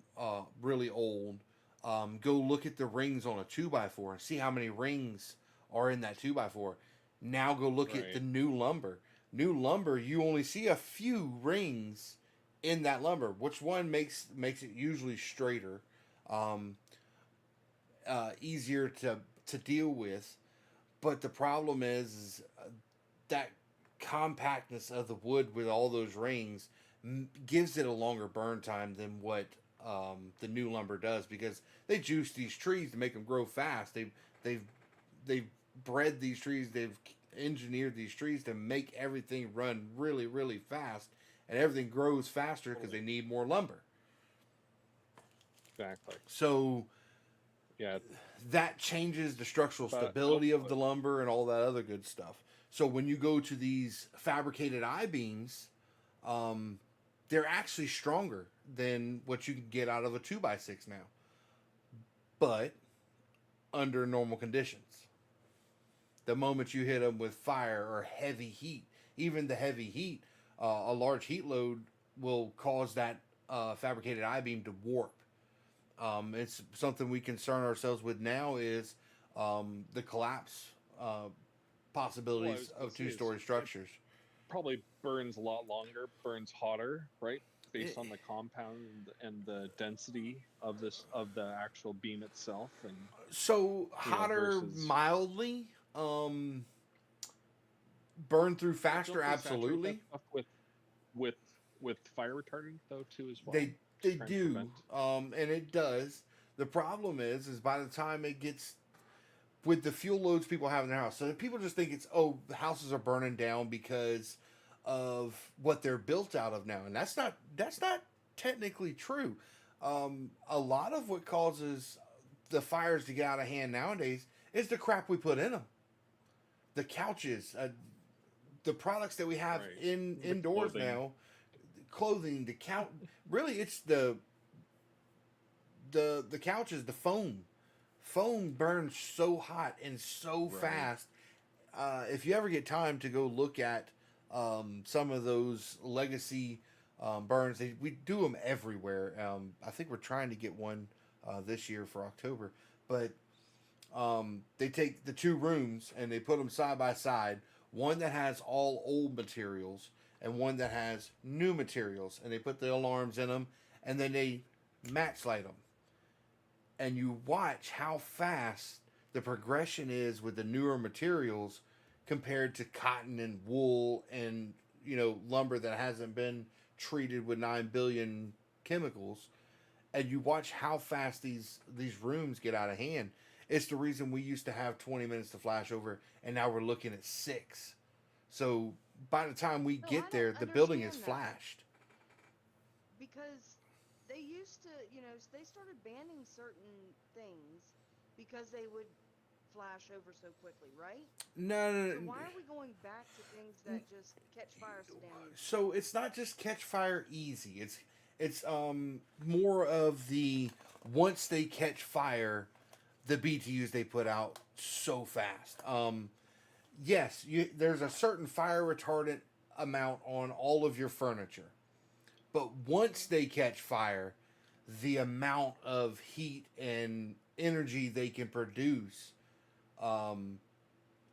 really old, go look at the rings on a 2x4 and see how many rings are in that 2x4. Now go look at the new lumber. New lumber, you only see a few rings in that lumber. Which one makes it usually straighter, easier to deal with. But the problem is that compactness of the wood with all those rings gives it a longer burn time than what the new lumber does, because they juice these trees to make them grow fast. They've bred these trees. They've engineered these trees to make everything run really, really fast, and everything grows faster because they need more lumber. Exactly. So yeah, that changes the structural stability of the lumber and all that other good stuff. So when you go to these fabricated I-beams, they're actually stronger than what you can get out of a 2x6 now, but under normal conditions. The moment you hit them with fire or heavy heat, even the heavy heat, a large heat load will cause that fabricated I-beam to warp. It's something we concern ourselves with now is the collapse possibilities of two-story structures. Probably burns a lot longer, burns hotter, right? Based on the compound and the density of the actual beam itself, and so hotter mildly, burn through faster, absolutely. With fire retardant though too as well. They do, and it does. The problem is by the time it gets with the fuel loads people have in their house, so people just think it's the houses are burning down because of what they're built out of now, and that's not technically true. A lot of what causes the fires to get out of hand nowadays is the crap we put in them. The couches, the products that we have indoors now, clothing, the couch. Really, it's the couches, the foam. Foam burns so hot and so fast. If you ever get time to go look at some of those legacy burns, we do them everywhere. I think we're trying to get one this year for October, but they take the two rooms and they put them side by side. One that has all old materials and one that has new materials, and they put the alarms in them, and then they match light them. And you watch how fast the progression is with the newer materials compared to cotton and wool and lumber that hasn't been treated with 9 billion chemicals. And you watch how fast these rooms get out of hand. It's the reason we used to have 20 minutes to flash over, and now we're looking at 6. So by the time we get there, the building is flashed. Because they used to, they started banning certain things because they would flash over so quickly, right? No. So why are we going back to things that just catch fire so damn easy? So it's not just catch fire easy. It's more of the once they catch fire, the BTUs they put out so fast. Yes, there's a certain fire retardant amount on all of your furniture, but once they catch fire, the amount of heat and energy they can produce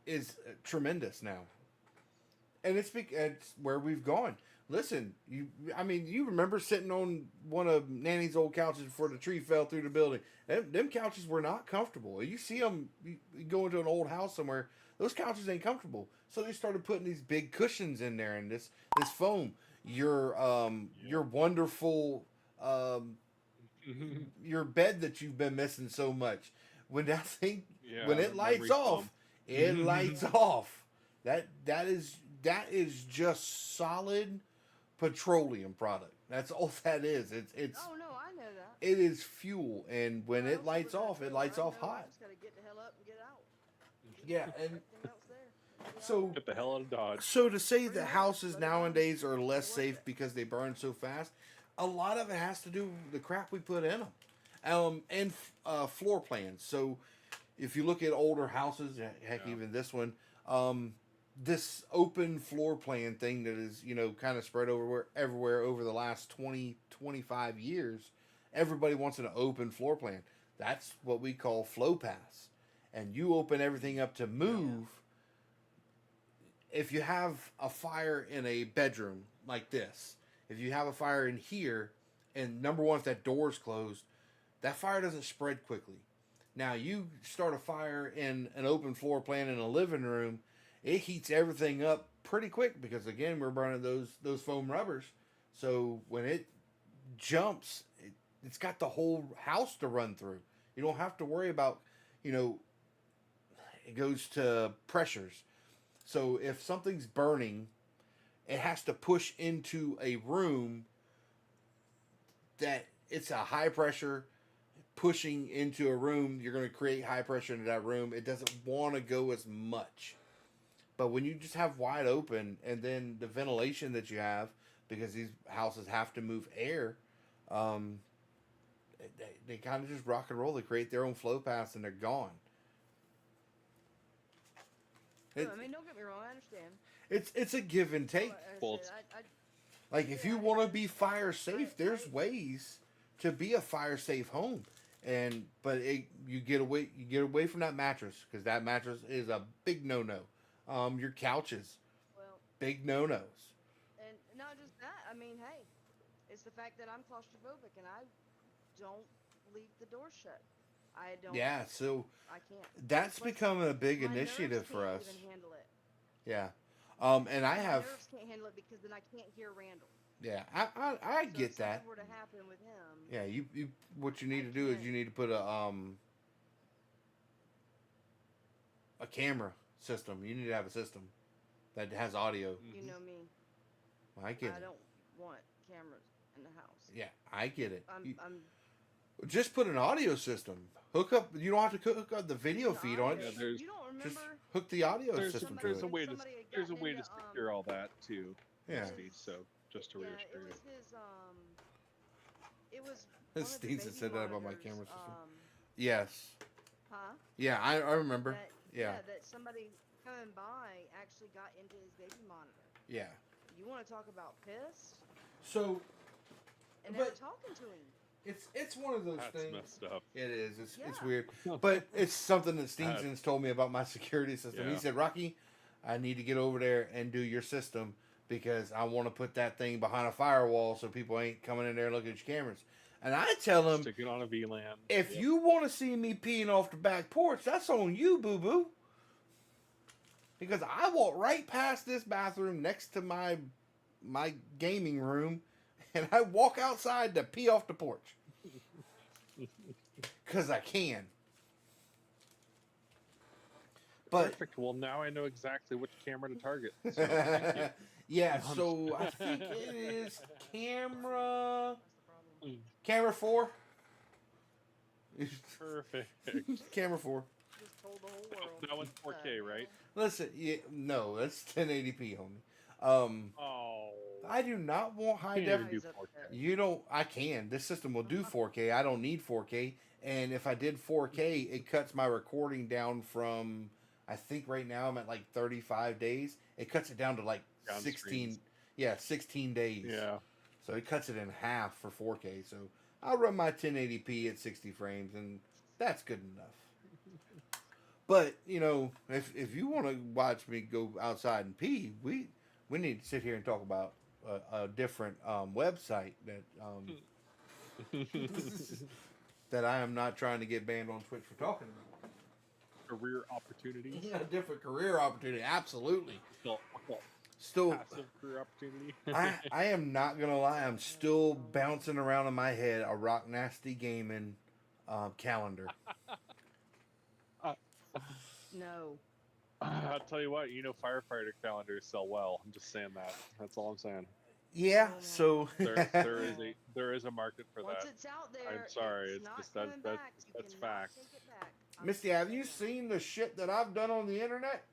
is tremendous now, and it's where we've gone. Listen, you remember sitting on one of Nanny's old couches before the tree fell through the building. Them couches were not comfortable. You see them, you go into an old house somewhere, those couches ain't comfortable. So they started putting these big cushions in there and this foam. Your wonderful your bed that you've been missing so much. When that thing when it lights off, it lights off. That is just solid petroleum product. That's all that is. It's Oh no, I know that. it is fuel, and when I it also lights put that off, it fuel, lights I off know, I hot. just gotta get the hell up and get out. Yeah, and Everything else there. so Get the hell out of Dodge. so to say that Pretty much, houses let it nowadays are less Worth safe it. because they burn so fast, a lot of it has to do with the crap we put in them, and floor plans. So if you look at older houses, heck, Yeah. even this one, this open floor plan thing that is, kind of spread everywhere over the last 20, 25 years, everybody wants an open floor plan. That's what we call flow paths. And you open everything up to move. If you have a fire in a bedroom like this, if you have a fire in here, and number one, if that door's closed, that fire doesn't spread quickly. Now, you start a fire in an open floor plan in a living room, it heats everything up pretty quick because, again, we're burning those foam rubbers. So when it jumps, it's got the whole house to run through. You don't have to worry about, it goes to pressures. So if something's burning, it has to push into a room that it's a high pressure. Pushing into a room, you're going to create high pressure into that room. It doesn't want to go as much. But when you just have wide open, and then the ventilation that you have, because these houses have to move air, they kind of just rock and roll. They create their own flow paths, and they're gone. No, I mean, don't get me wrong, I understand. It's a give and take. Like I Well, said, Like if you want to be fire safe, there's ways to be a fire safe home, but you get away from that mattress, because that mattress is a big no. Your couches, well, big no-nos. and not just that. I mean, hey, it's the fact that I'm claustrophobic and I don't leave the door shut. I don't. Yeah, so I can't. that's Plus, become a big my initiative nerves for can't us. Even handle it. Yeah, and I My have. nerves can't handle it because then I can't hear Randall. Yeah, I So get if that. something were to happen with him, Yeah, you what you need I to do is can't. you need to put a camera system. You need to have a system that has audio. you know me. I get I it. don't want cameras in the house. Yeah, I get it. I'm Just put an audio system. Hook up. You don't have to hook up the video the feed on audio- it. Yeah, there's- you don't remember. Just hook the audio There's system somebody- to a it. way to somebody had there's a gotten way to into, secure all that too. Yeah. Steve, so just to Yeah, reassure it you. was his it was one of the Steve's baby said that about my monitors, camera system. Huh? Yes. Yeah, I remember. That, Yeah. that somebody coming by actually got into his baby monitor. Yeah. You want to talk about pissed? So And they were But- talking to him. it's one of those That's things. messed up. It is. It's Yeah. weird, but it's something that Steenson's told me about my security system. He Yeah. said, "Rocky, I need to get over there and do your system because I want to put that thing behind a firewall so people ain't coming in there and looking at your cameras." And I tell him, Stick it on a VLAN. if Yep. you want to see me peeing off the back porch, that's on you, boo boo. Because I walk right past this bathroom next to my gaming room, and I walk outside to pee off the porch. Because I can. But Perfect. Well, now I know exactly which camera to target. So, thank you. yeah, so I think it is camera Mm. 4. Perfect. Camera 4. Just told the whole world. That one's 4K, right? Listen, no, that's 1080p, homie. Oh. I do not want high Can't def. even do He's 4K. upset. You don't. I can. This system will do 4K. I don't need 4K. And if I did 4K, it cuts my recording down from. I think right now I'm at like 35 days. It cuts it down to like Down 16. screens. Yeah, 16 days. Yeah. So it cuts it in half for 4K. So I'll run my 1080p at 60 frames, and that's good enough. But you know, if you want to watch me go outside and pee, we need to sit here and talk about a different website that that I am not trying to get banned on Twitch for talking about. Career opportunities. A different career opportunity, absolutely. Still, Still, passive career opportunity. I am not gonna lie. I'm still bouncing around in my head a Rock Nasty Gaming calendar. No. I'll tell you what, firefighter calendars sell well. I'm just saying that. That's all I'm saying. Yeah, so There is a market for Once that. it's out there, I'm sorry, it's it's not just that- coming that- back. You that's cannot fact. take it back. I'm Misty, have you saying. seen the shit that I've done on the internet?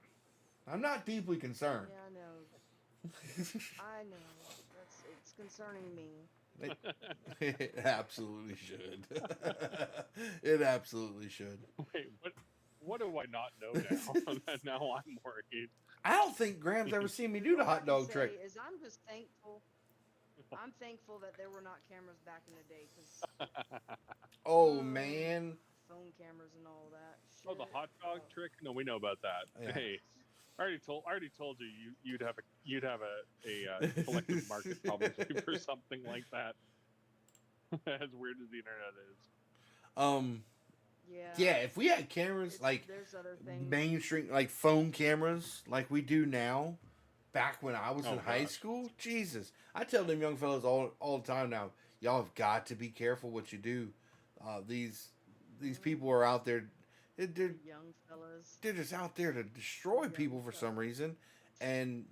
I'm not deeply concerned. Yeah, I know. I know. It's concerning me. It absolutely should. It absolutely should. Wait, what do I not know now? Now I'm worried. I don't think Graham's ever seen me do the All I hot can dog say trick. Is I'm just thankful. I'm thankful that there were not cameras back in the day, because Oh man. phone cameras and all that. Oh, the Shit. hot dog trick? No, we know about that. Yeah. Hey, I already told you you'd have a collective market probably for something like that. As weird as the internet is. Yeah, if we had cameras like there's other things. mainstream, like phone cameras, like we do now, back when I was Oh, in high gosh. school, Jesus, I tell them young fellas all the time now, y'all have got to be careful what you do. These people are out there, they're Young fellas. they're just out there to destroy people for some reason, and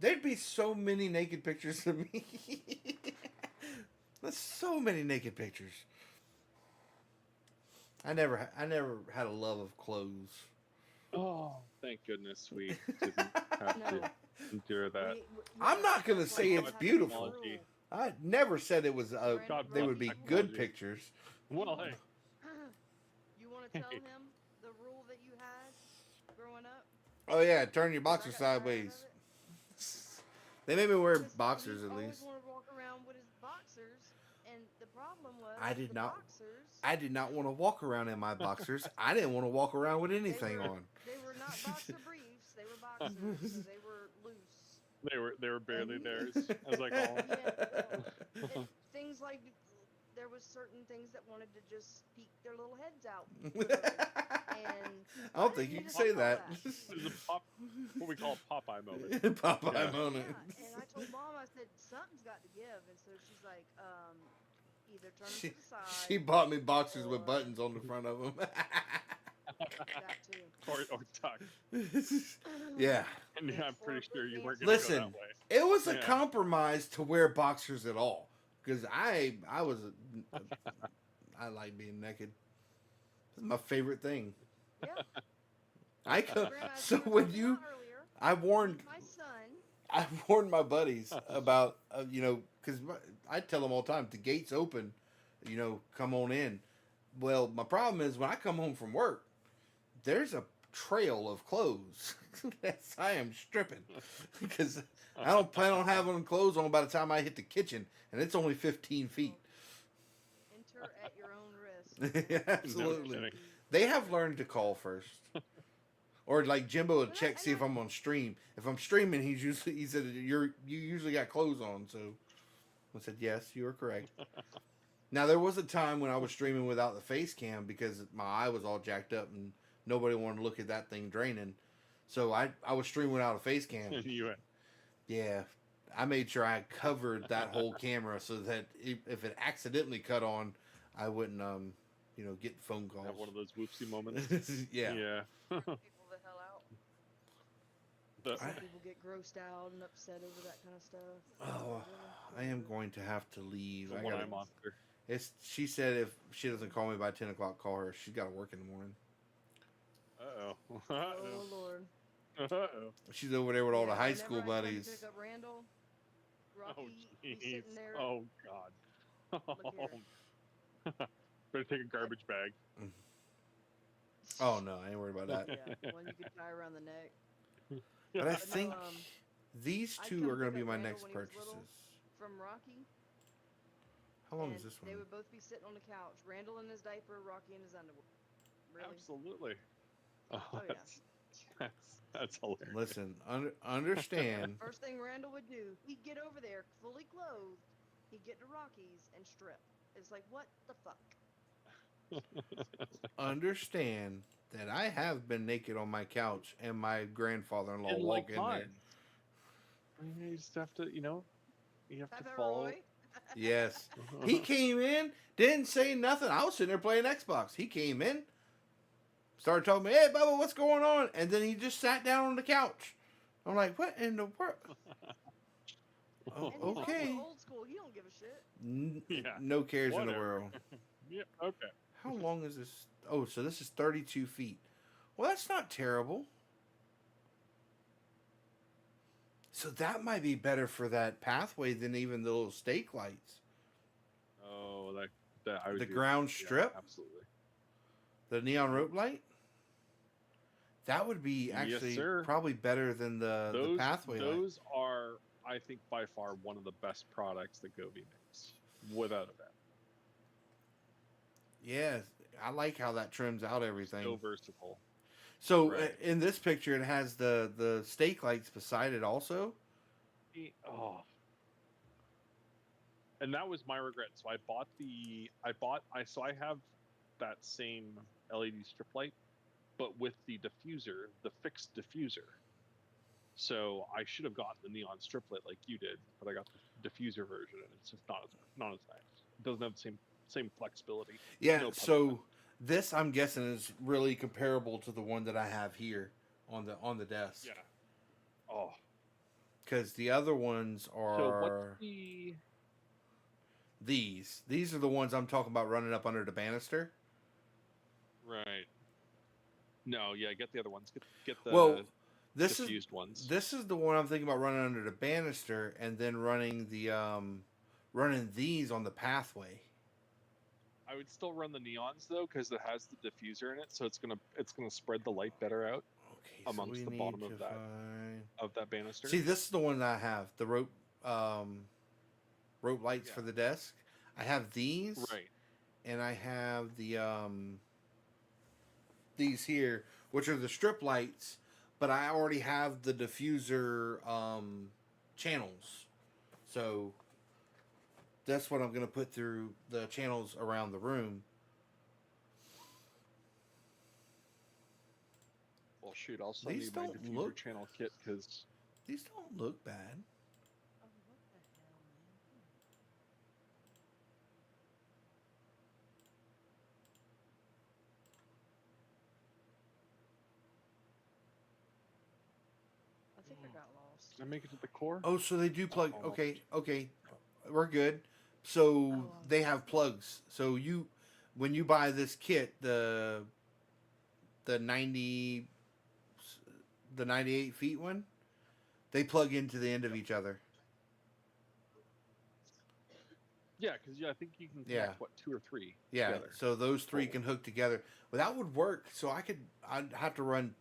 there'd be so many naked pictures of me. There's so many naked pictures. I never had a love of clothes. Oh, thank goodness we didn't have No. to endure that. I'm not gonna that's say why it's we have beautiful. the rule. I never said it was. God They would be bless good technology. pictures. Well, hey, You want to tell him the rule that you had growing up? Oh yeah, turn your 'Cause I boxers got tired of sideways. it. They made me wear Because boxers he at always least. wanted to walk around with his boxers, and the problem was I did the not- Boxers, I did not want to walk around in my boxers. I didn't want to walk around with anything were- on. They were not boxer briefs. They were boxers, so they were loose. they were barely theirs. As I call them. Yeah, and things like there was certain things that wanted to just peek their little heads out. And I don't think you can say that. There's a what we call a Popeye moment. Popeye Yeah. moment. Yeah, and I told Mom, I said, something's got to give. And so she's like, either turn them She, to the side. she bought me boxers with buttons on the front of them. That too. Or tuck. Yeah. And Yeah, I'm pretty sure you weren't Listen, going to Listen. go that way. It was a Yeah. compromise to wear boxers at all, because I like being naked. It's my favorite thing. Yeah. I could. Grandma, So you were when talking you, about earlier, I warned my son. I warned my buddies about, because I tell them all the time, the gate's open, come on in. Well, my problem is when I come home from work, there's a trail of clothes. I am stripping because I don't plan on having clothes on by the time I hit the kitchen, and it's only 15 feet. Enter at your own risk. Absolutely. kidding. They have learned to call first. Or like Jimbo will Well, check, see if I'm on stream. If I'm streaming, he said you usually got clothes on. So I said yes, you are correct. Now there was a time when I was streaming without the face cam because my eye was all jacked up and nobody wanted to look at that thing draining. So I was streaming without a face cam. You went, Yeah, I made sure I covered that whole camera so that if it accidentally cut on, I wouldn't get phone calls. have one of those whoopsie moments. Yeah. Yeah. People the hell out. The- Some people get grossed out and upset over that kind of stuff. Oh, I am going to have to leave. the I one-eye gotta, monster. she said if she doesn't call me by 10 o'clock, call her. She's got to work in the morning. Uh-oh. Oh Uh-oh. Lord. Uh-oh. She's over there with all the Yeah, high whenever school I come to buddies. Pick up Randall. Rocky, he's jeez. sitting there. Oh god. Look here. Better take a garbage bag. Oh no, I ain't worried about that. Yeah, one you could tie around the neck. But I no, think these I'd two come are going to pick be up my Randall next when he was purchases. little. From Rocky. How long and is this one? They would both be sitting on the couch. Randall in his diaper, Rocky in his underwear. Really? Absolutely. Oh, Oh, yeah. that's hilarious. Listen, understand. First thing Randall would do, he'd get over there fully clothed. He'd get to Rocky's and strip. It's like, what the fuck? Understand that I have been naked on my couch and my grandfather-in-law And walk like in there. mine. I mean, you just have to, you have to Papa follow. Roy. Yes. He came in, didn't say nothing. I was sitting there playing Xbox. He came in, started talking to me, hey, Bubba, what's going on? And then he just sat down on the couch. I'm like, what in the world? Oh, And he's okay. also old school. He don't give a shit. Yeah. No cares in the Whatever. world. Yeah. Okay. How long is this? Oh, so this is 32 feet. Well, that's not terrible. So that might be better for that pathway than even the little stake lights. Oh, that I would The agree. ground Yeah, strip? absolutely. The neon rope light? That would be Yes, actually sir. probably better than the pathway light. Those are, I think, by far one of the best products that Govee makes, without a doubt. Yeah, I like how that trims out everything. So versatile. So Right. in this picture, it has the stake lights beside it also. Oh. And that was my regret. So I have that same LED strip light, but with the diffuser, the fixed diffuser. So I should have gotten the neon strip light like you did, but I got the diffuser version, and it's just not as nice. It doesn't have the same flexibility. Yeah, No pun so this I'm guessing is really comparable to the one that I have here on the desk. Yeah. Oh. Because the other ones So are what's the? these. These are the ones I'm talking about running up under the banister. Right. No, yeah, get the other ones. Get the Well, this is diffused ones. this is the one I'm thinking about running under the banister and then running the running these on the pathway. I would still run the neons though, because it has the diffuser in it, so it's gonna spread the light better out Okay, amongst we the need bottom to of that find- of that banister. See, this is the one that I have. The rope lights Yeah. for the desk. I have these. Right. And I have the these here, which are the strip lights, but I already have the diffuser channels. So that's what I'm gonna put through the channels around the room. Well, shoot, I'll send These you my don't diffuser look- channel kit because These don't look bad. Oh, what the hell, man? I think I got lost. did I make it to the core? Oh, so they do plug. Almost. Okay, we're good. So Oh, they have plugs. So when you buy this kit, the 98 feet one, they plug into the end of each other. Yeah, because I think you can Yeah. connect what 2 or 3 Yeah, together. so those three Cool. can hook together. Well, that would work. So I'd have to run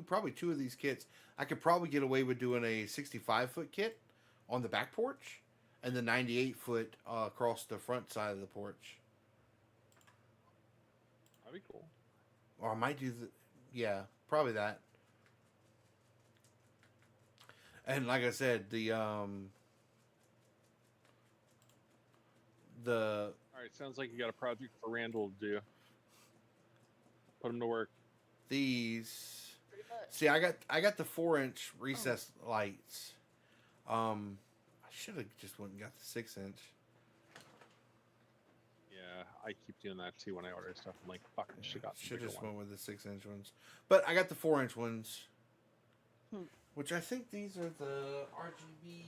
probably two of these kits. I could probably get away with doing a 65-foot kit on the back porch, and the 98-foot across the front side of the porch. That'd be cool. Or I might do probably that. And like I said, the All right, sounds like you got a project for Randall to do. Put him to work. these. Pretty much. See, I got the 4-inch recessed lights. I should have just went and got the 6-inch. Yeah, I keep doing that too when I order stuff. I'm like, fuck, I should have got the Should bigger just one. went with the 6-inch ones, but I got the 4-inch ones, which I think these are the RGB.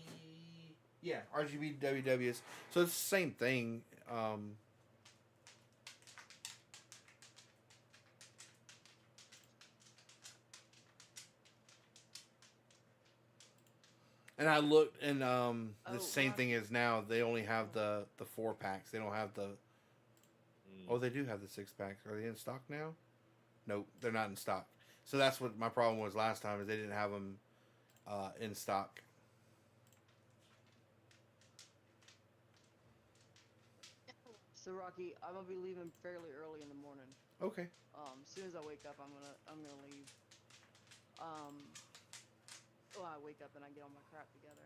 Yeah, RGB WWs. So it's the same thing. And I looked, and the Oh, same well, thing is now. They only have the 4 packs. They don't have the. Oh, they do have the 6 packs. Are they in stock now? Nope, they're not in stock. So that's what my problem was last time, is they didn't have them in stock. So Rocky, I'm gonna be leaving fairly early in the morning. Okay. As soon as I wake up, I'm gonna leave. Well, I wake up and I get all my crap together.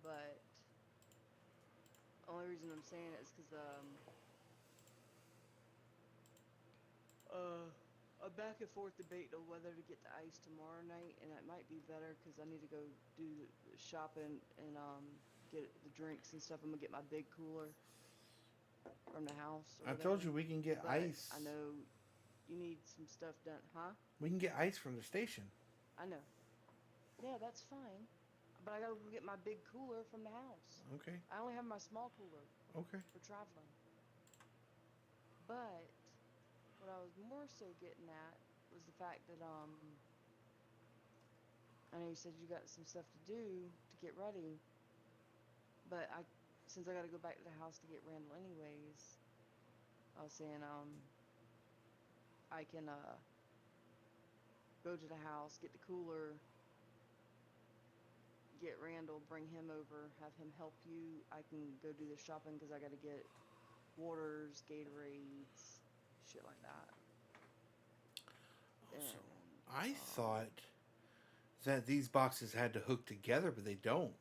But only reason I'm saying it is because I'm back and forth debating on whether to get the ice tomorrow night, and it might be better because I need to go do the shopping and get the drinks and stuff. I'm gonna get my big cooler from the house. Or I told whatever. you we can get But ice. I know you need some stuff done, huh? We can get ice from the station. I know. Yeah, that's fine. But I gotta go get my big cooler from the house. Okay. I only have my small cooler Okay. for traveling. But what I was more so getting at was the fact that I know you said you got some stuff to do to get ready, but since I gotta go back to the house to get Randall anyways, I was saying I can go to the house, get the cooler, get Randall, bring him over, have him help you. I can go do the shopping because I gotta get waters, Gatorades, shit like that. So, And, I thought that these boxes had to hook together, but they don't.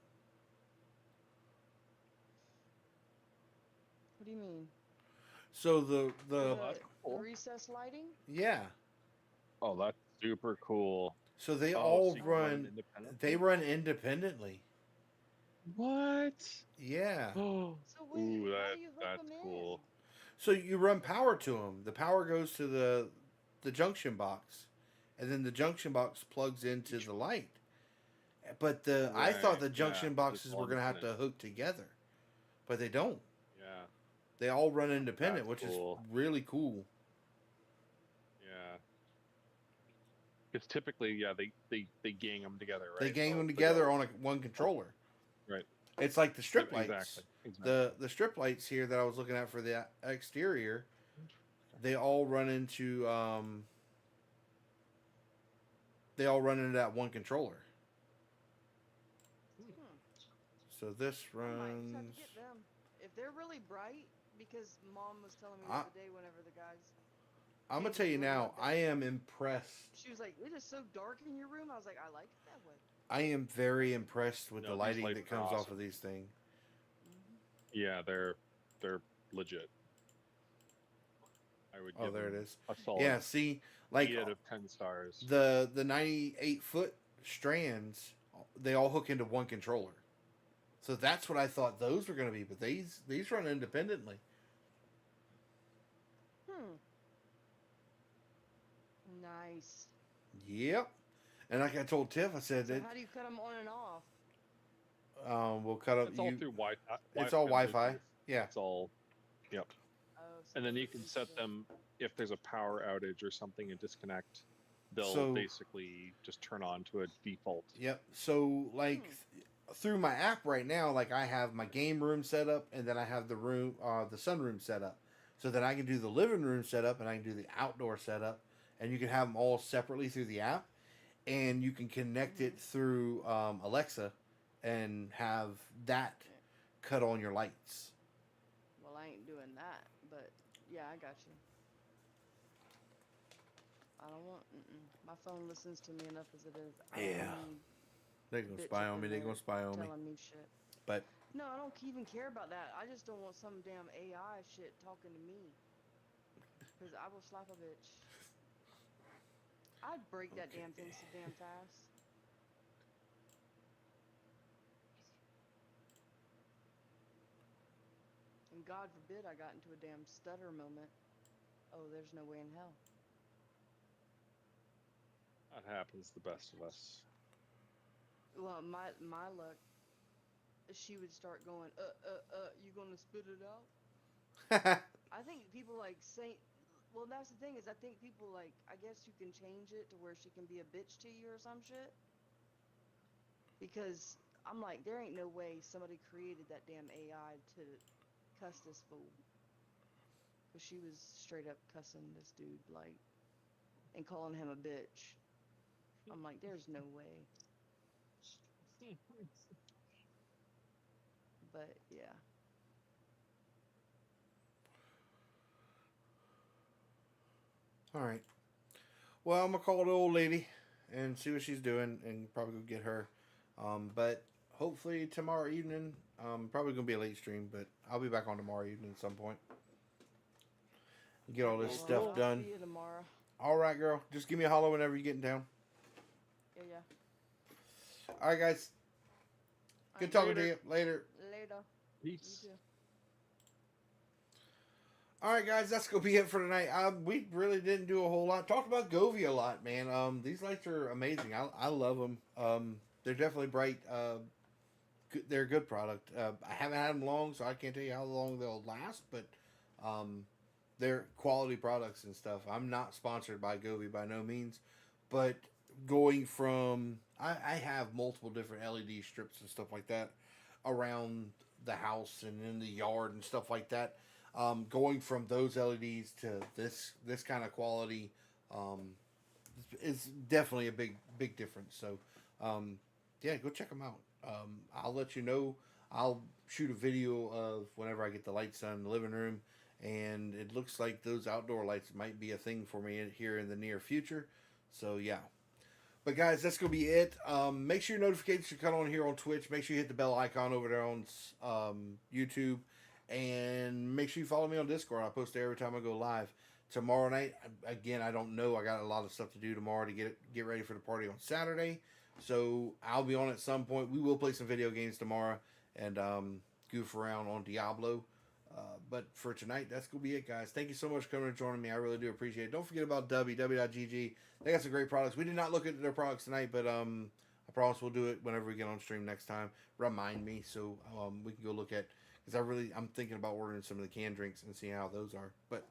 what do you mean? So the The cool. recess lighting? yeah. Oh, that's super cool. So they Oh, all so you can run run. independently? They run independently. What? Yeah. Oh, So wait, ooh, how do you hook that's them cool. So you run power to them. The power goes to the junction box, and then the junction box plugs into the light. But I thought the Right, junction yeah, boxes it's were all gonna have to independent. hook together, but they don't. Yeah, They all run independent, That's which cool. is really cool. yeah. Because typically, yeah, they gang them together, right? They gang So them they together go- on one controller. Right. It's like the strip lights. Exactly. The strip lights here that I was looking at for the exterior, they all run into that one controller. So this I might just have to runs. get them. If they're really bright, because Mom was telling me the I- other day whenever the guys, I'm gonna came tell you to the room now, like that. I am impressed. She was like, "It is so dark in your room." I was like, "I like it that way." I am very impressed with No, the these lighting lights that are comes off awesome. of these things. Yeah, they're legit. I would. Oh, give there it them is. A solid Yeah, see, like 8 out of 10 stars. the 98-foot strands, they all hook into one controller. So that's what I thought those were going to be, but these run independently. Nice. Yep. And like I told Tiff, I said So that how do you cut them on and off? we'll cut up. It's all through Wi-Fi. It's all Wi-Fi. Yeah. It's all. Yep. Oh, so And then you it's can set instant. them if there's a power outage or something and disconnect. They'll So- basically just turn on to a default. Yep. So like through my app right now, like I have my game room set up, and then I have the sunroom set up, so that I can do the living room setup and I can do the outdoor setup, and you can have them all separately through the app, and you can connect it through Alexa, and have that cut on your lights. Well, I ain't doing that, but yeah, I got you. I don't want. My phone listens to me enough as it is. I don't Yeah. need They're gonna bitch spy up on me. in They're there gonna spy on me. telling me shit. But No, I don't even care about that. I just don't want some damn AI shit talking to me. Because I will slap a bitch. I'd break that damn thing so damn fast. And God forbid I got into a damn stutter moment. Oh, there's no way in hell. That happens to the best of us. Well, my luck, she would start going, you gonna spit it out? I think people like say, well, that's the thing is I think people like, I guess you can change it to where she can be a bitch to you or some shit. Because I'm like, there ain't no way somebody created that damn AI to cuss this fool. Cause she was straight up cussing this dude, like, and calling him a bitch. I'm like, there's no way. But yeah. All right. Well, I'm gonna call the old lady and see what she's doing, and probably go get her. But hopefully tomorrow evening. Probably gonna be a late stream, but I'll be back on tomorrow evening at some point. Get all this Well, stuff I'll done. see you tomorrow. All right, girl. Just give me a holler whenever you get in town. Yeah, yeah. All right, guys. Good talking to you. Later. Later. Peace. You too. All right, guys, that's gonna be it for tonight. We really didn't do a whole lot. Talked about Govee a lot, man. These lights are amazing. I love them. They're definitely bright. They're a good product. I haven't had them long, so I can't tell you how long they'll last. But they're quality products and stuff. I'm not sponsored by Govee by no means, but going from I have multiple different LED strips and stuff like that around the house and in the yard and stuff like that. Going from those LEDs to this kind of quality is definitely a big difference. So yeah, go check them out. I'll let you know. I'll shoot a video of whenever I get the lights done in the living room, and it looks like those outdoor lights might be a thing for me here in the near future. So yeah. But guys, that's gonna be it. Make sure your notifications are cut on here on Twitch. Make sure you hit the bell icon over there on YouTube. And make sure you follow me on Discord. I post there every time I go live. Tomorrow night, again, I don't know. I got a lot of stuff to do tomorrow to get ready for the party on Saturday. So I'll be on at some point. We will play some video games tomorrow and goof around on Diablo. But for tonight, that's going to be it, guys. Thank you so much for coming and joining me. I really do appreciate it. Don't forget about W.GG. They got some great products. We did not look at their products tonight, but I promise we'll do it whenever we get on stream next time. Remind me so we can go look at... Because I'm thinking about ordering some of the canned drinks and seeing how those are. But,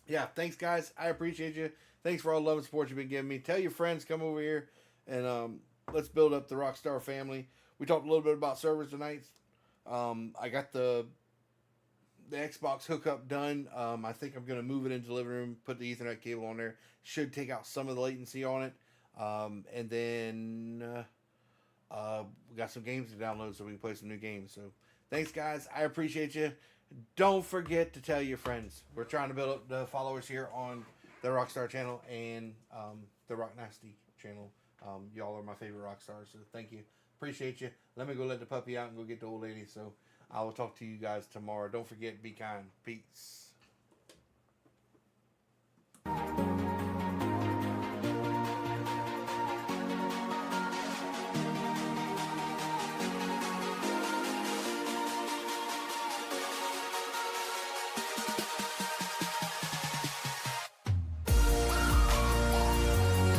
yeah, thanks, guys. I appreciate you. Thanks for all the love and support you've been giving me. Tell your friends, come over here, and let's build up the Rockstar family. We talked a little bit about servers tonight. I got the Xbox hookup done. I think I'm going to move it into the living room, put the Ethernet cable on there. Should take out some of the latency on it. And then we got some games to download so we can play some new games. So, thanks, guys. I appreciate you. Don't forget to tell your friends. We're trying to build up the followers here on the Rockstar channel and the Rock Nasty channel. Y'all are my favorite rock stars, so thank you. Appreciate you. Let me go let the puppy out and go get the old lady. So I will talk to you guys tomorrow. Don't forget, be kind. Peace.